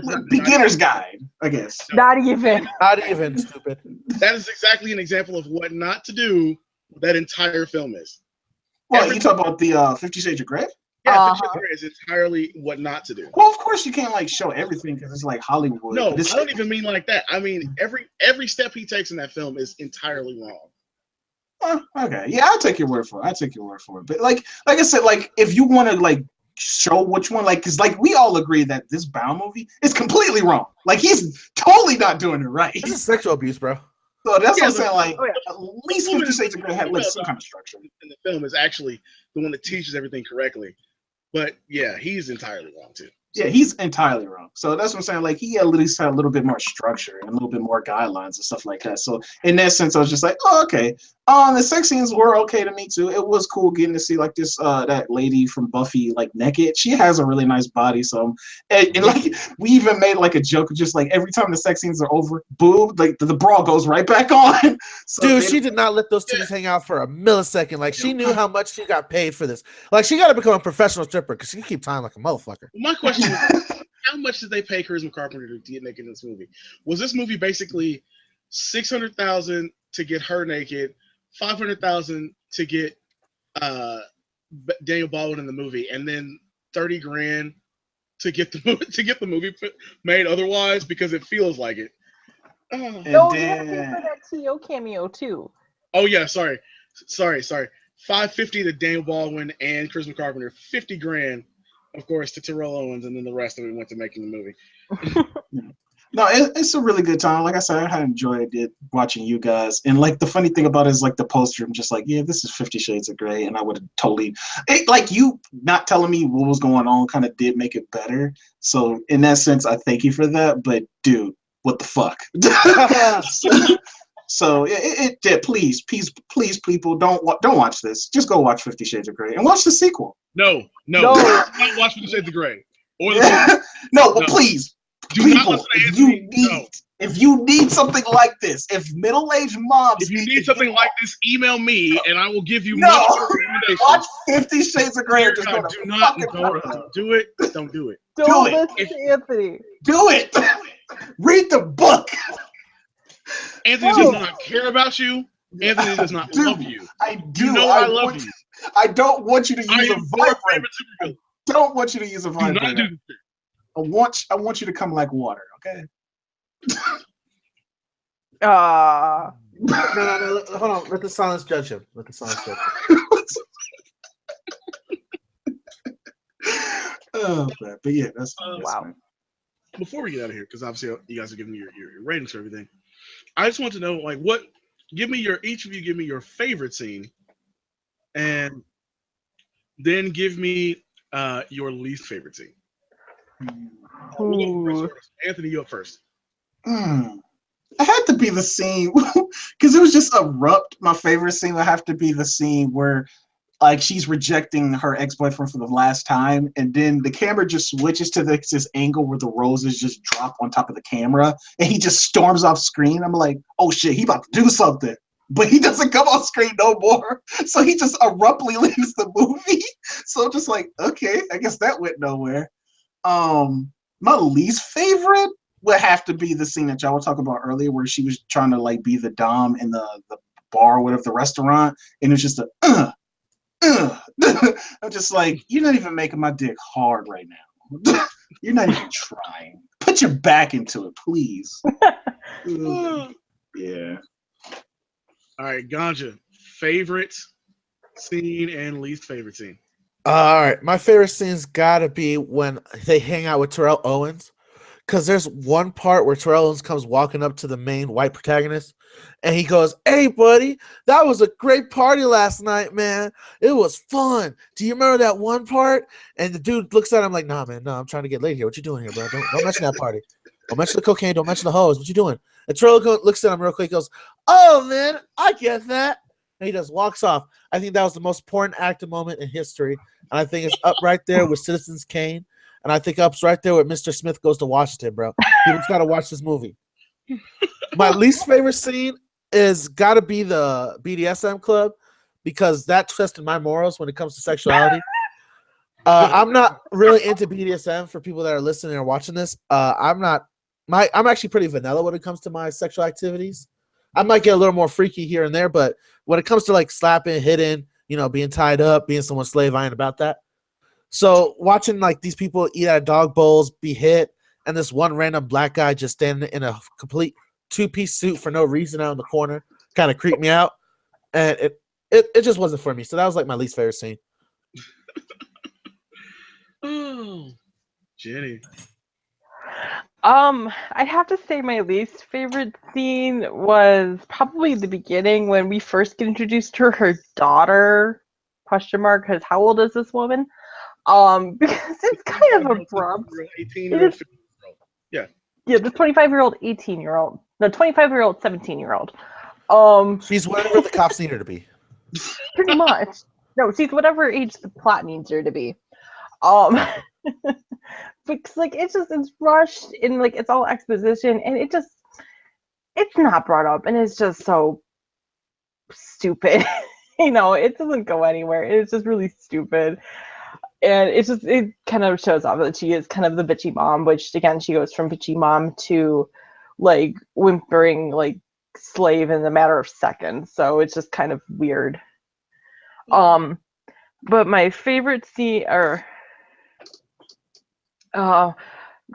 not. Beginner's guide, I guess. Not even. Not even stupid. That is exactly an example of what not to do. That entire film is. Well, you talk about the 50 Shades of Grey? Yeah, 50 Shades of Grey is entirely what not to do. Well, of course you can't like show everything because it's like Hollywood. No, but I don't even mean like that. I mean every step he takes in that film is entirely wrong. Okay, yeah, I'll take your word for it. But like I said, like if you want to like show which one, like because like we all agree that this Bound movie is completely wrong. Like he's totally not doing it right. This is sexual abuse, bro. So that's what I'm saying. Like yeah. at least 50 Shades of Grey had like some kind of structure. And the film is actually the one that teaches everything correctly. But yeah, he's entirely wrong too. Yeah, he's entirely wrong. So that's what I'm saying. Like he at least had a little bit more structure and a little bit more guidelines and stuff like that. So in that sense, I was just like, oh, okay. The sex scenes were okay to me too. It was cool getting to see like this that lady from Buffy like naked. She has a really nice body. So and like we even made like a joke of just like every time the sex scenes are over, boob, like the bra goes right back on. So dude, she did not let those titties hang out for a millisecond. Like she knew how much she got paid for this. Like she got to become a professional stripper because she can keep time like a motherfucker. My question is, how much did they pay Charisma Carpenter to get naked in this movie? Was this movie basically $600,000 to get her naked, $500,000 to get Daniel Baldwin in the movie, and then $30,000 to get the movie made otherwise because it feels like it? No, you have to pay for that T.O. cameo too. Oh yeah, sorry. $550,000 to Daniel Baldwin and Charisma Carpenter, $50,000, of course, to Terrell Owens, and then the rest of it went to making the movie. No, it's a really good time. Like I said, I enjoyed it watching you guys. And like the funny thing about it is like the poster, I'm just like, yeah, this is 50 Shades of Grey, and I would have totally like you not telling me what was going on kind of did make it better. So in that sense, I thank you for that. But dude, what the fuck? So yeah, please, people, don't watch this. Just go watch 50 Shades of Grey and watch the sequel. No. Don't watch 50 Shades of Grey. Or the no, but please. Do people, not listen to if you need something like this, if middle-aged moms, if you need something like this, email me and I will give you much recommendations. Watch 50 Shades of Grey. Just don't do it. Don't do it. Don't listen to Anthony. Do it. Read the book. Anthony does not care about you. Anthony does not love you. I do. You know I love you. I don't want you to use a vibrator. Don't want you to use a vibrator. Do not do this. I want you to come like water, okay? No, hold on. Let the silence judge him. But yeah, that's Wow. fine. Before we get out of here, because obviously you guys are giving me your ratings for everything, I just want to know, like, what, each of you give me your favorite scene, and then give me your least favorite scene. We'll go in reverse Ooh. order. Anthony, you up first. It had to be the scene because it was just abrupt. My favorite scene would have to be the scene where like she's rejecting her ex-boyfriend for the last time, and then the camera just switches to this angle where the roses just drop on top of the camera, and he just storms off screen. I'm like, oh shit, he about to do something. But he doesn't come on screen no more. So he just abruptly leaves the movie. So I'm just like, okay, I guess that went nowhere. My least favorite would have to be the scene that y'all were talking about earlier where she was trying to like be the dom in the bar or whatever, the restaurant, and it's just a I'm just like, you're not even making my dick hard right now. You're not even trying. Put your back into it, please. Yeah. All right, Ganja, favorite scene and least favorite scene. All right, my favorite scene's gotta be when they hang out with Terrell Owens, because there's one part where Terrell Owens comes walking up to the main white protagonist, and he goes, "Hey, buddy, that was a great party last night, man. It was fun. Do you remember that one part?" And the dude looks at him like, "Nah, man, no, I'm trying to get laid here. What you doing here, bro? Don't mention that party. Don't mention the cocaine. Don't mention the hoes. What you doing?" And Terrell looks at him real quick, goes, "Oh, man, I get that." And he just walks off. I think that was the most important acting moment in history. And I think it's up right there with Citizens Kane. And I think up's right there with Mr. Smith Goes to Washington, bro. People's got to watch this movie. My least favorite scene is got to be the BDSM club, because that tested my morals when it comes to sexuality. I'm not really into BDSM for people that are listening or watching this. I'm actually pretty vanilla when it comes to my sexual activities. I might get a little more freaky here and there, but when it comes to like slapping, hitting, being tied up, being someone's slave, I ain't about that. So watching like these people eat at dog bowls, be hit, and this one random black guy just standing in a complete two-piece suit for no reason out in the corner kind of creeped me out, and it just wasn't for me. So that was like my least favorite scene. Oh, Jenny. I'd have to say my least favorite scene was probably the beginning when we first get introduced to her daughter, question mark, because how old is this woman? Because it's kind of abrupt. 18-year-old, 15-year-old. Yeah. Yeah, the 25-year-old, 18-year-old. No, 25-year-old, 17-year-old. She's whatever the cops need her to be. Pretty much. No, she's whatever age the plot needs her to be. Because like it's rushed and like it's all exposition and it's not brought up and it's just so stupid. It doesn't go anywhere. It's just really stupid. And it kind of shows off that she is kind of the bitchy mom, which again she goes from bitchy mom to like whimpering like slave in a matter of seconds. So it's just kind of weird. But my favorite scene I'm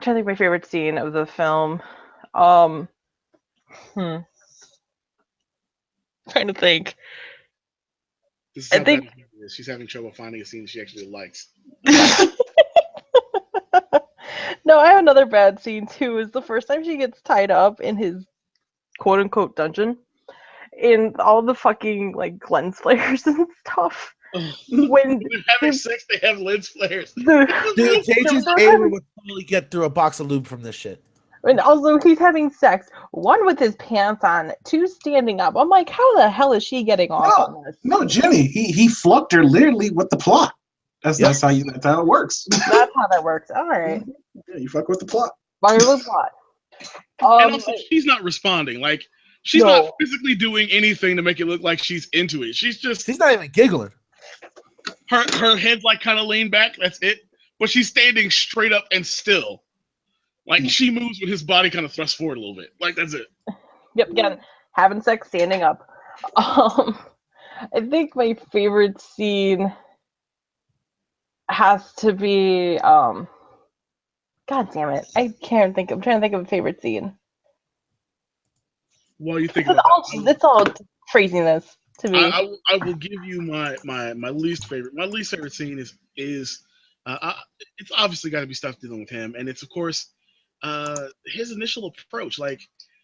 trying to think of my favorite scene of the film. Trying to think. This is I how think bad it is. She's having trouble finding a scene she actually likes. No, I have another bad scene too. Is the first time she gets tied up in his quote unquote dungeon, in all the fucking like lens flares and stuff. When they're having sex, they have lens flares. Dude, Cage's Avery would totally get through a box of lube from this shit. And also, he's having sex, one with his pants on, two standing up. I'm like, how the hell is she getting off on this? No, Jimmy, he fucked her literally with the plot. That's how it works. That's how that works. All right. Yeah, you fuck with the plot. Fire the plot. And also, she's not responding. Like, she's not physically doing anything to make it look like she's into it. She's not even giggling. Her head's like kind of leaned back. That's it. But she's standing straight up and still. Like, she moves with his body kind of thrust forward a little bit. Like, that's it. Yep, again, having sex, standing up. I think my favorite scene has to be God damn it. I'm trying to think of a favorite scene. Well, you think it's all craziness to me. I will give you my least favorite. My least favorite scene is It's obviously got to be stuff dealing with him, and it's of course his initial approach. Like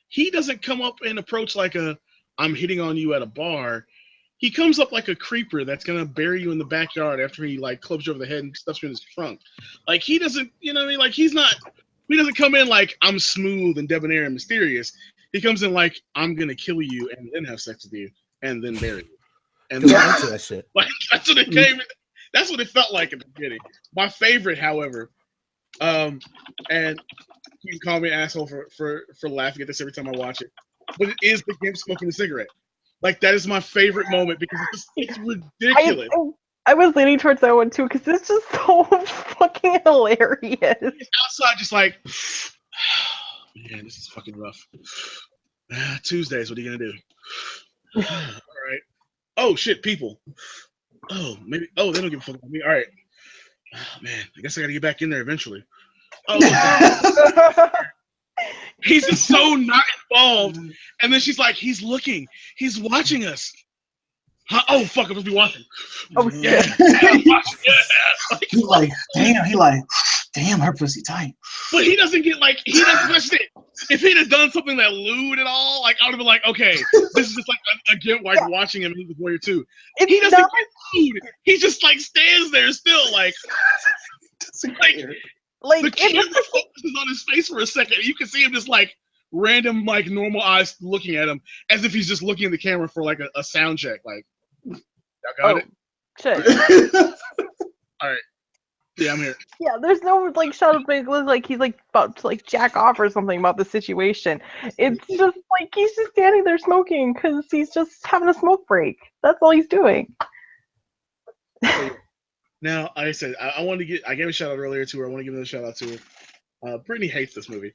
he doesn't come up and approach like a "I'm hitting on you at a bar." He comes up like a creeper that's gonna bury you in the backyard after he like clubs you over the head and stuffs you in his trunk. Like he doesn't, you know what I mean? Like he doesn't come in like I'm smooth and debonair and mysterious. He comes in like I'm gonna kill you and then have sex with you and then bury you. And I'm into that shit. like that's what it came. That's what it felt like at the beginning. My favorite, however, and you can call me an asshole for laughing at this every time I watch it, but it is the Gimp smoking a cigarette. Like that is my favorite moment because it's ridiculous. I was leaning towards that one too because it's just so fucking hilarious. Outside, just like, man, this is fucking rough. Tuesdays, what are you gonna do? All right. Oh shit, people. Oh, maybe. Oh, they don't give a fuck about me. All right. Oh, man, I guess I gotta get back in there eventually. Oh, he's just so not involved. And then she's like, he's looking. He's watching us. Huh? Oh, fuck, I must be watching. Oh, yeah. He's like, damn, her pussy tight. But he doesn't question it. If he'd have done something that lewd at all, like I would have been like, okay, this is just like again, like watching him in the Warrior 2. He doesn't get lewd. He just like stands there still, like the camera focuses on his face for a second. You can see him just like random, like normal eyes looking at him as if he's just looking at the camera for like a sound check. Like, y'all got it? Shit. All right. Yeah, I'm here. Yeah, there's no like shot of it looks like he's like about to like jack off or something about the situation. It's just like he's just standing there smoking because he's just having a smoke break. That's all he's doing. Now, like I said, I wanted to get. I gave a shout out earlier to her. I want to give another shout out to her. Brittany hates this movie.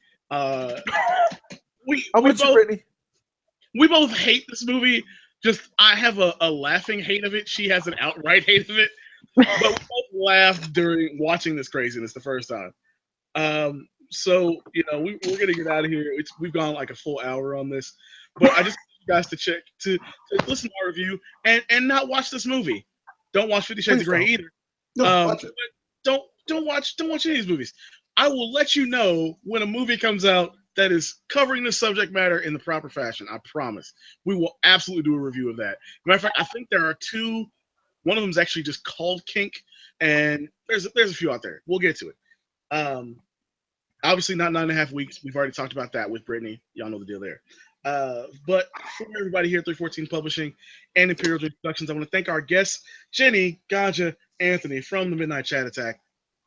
We both hate this movie. Just I have a laughing hate of it. She has an outright hate of it. But we both laughed during watching this craziness the first time. So you know we're gonna get out of here. We've gone like a full hour on this, but I just want you guys to listen to our review and not watch this movie. Don't watch 50 Shades of Grey either. Watch it. Don't watch any of these movies. I will let you know when a movie comes out that is covering the subject matter in the proper fashion. I promise. We will absolutely do a review of that. Matter of fact, I think there are two. One of them is actually just called Kink, and there's a few out there. We'll get to it. Obviously not 9.5 weeks. We've already talked about that with Brittany. Y'all know the deal there. But for everybody here at 314 Publishing and Imperial Dream Productions, I want to thank our guests, Jenny, Gaja, Anthony from the Midnight Chat Attack.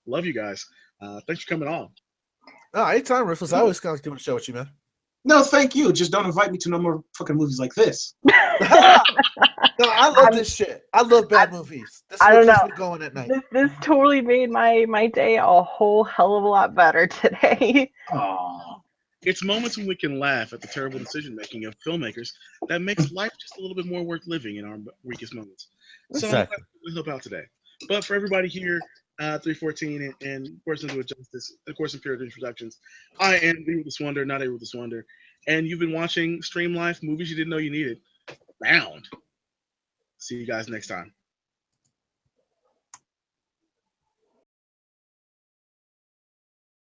Love you guys. Thanks for coming on. Oh, anytime, Ruthless. I always kind of doing a show with you, man. No, thank you. Just don't invite me to no more fucking movies like this. No, I love this shit. I love bad movies. This is I what don't keeps know. me going at night. This totally made my day a whole hell of a lot better today. Oh, It's moments when we can laugh at the terrible decision making of filmmakers that makes life just a little bit more worth living in our weakest moments. So Exactly. we'll help out today. But for everybody here, 314 and of course Into It Justice, of course Imperial Dreams Productions, I am the Ruthless Wonder, not a Ruthless Wonder, and you've been watching Streamlife, movies you didn't know you needed. Bound. See you guys next time.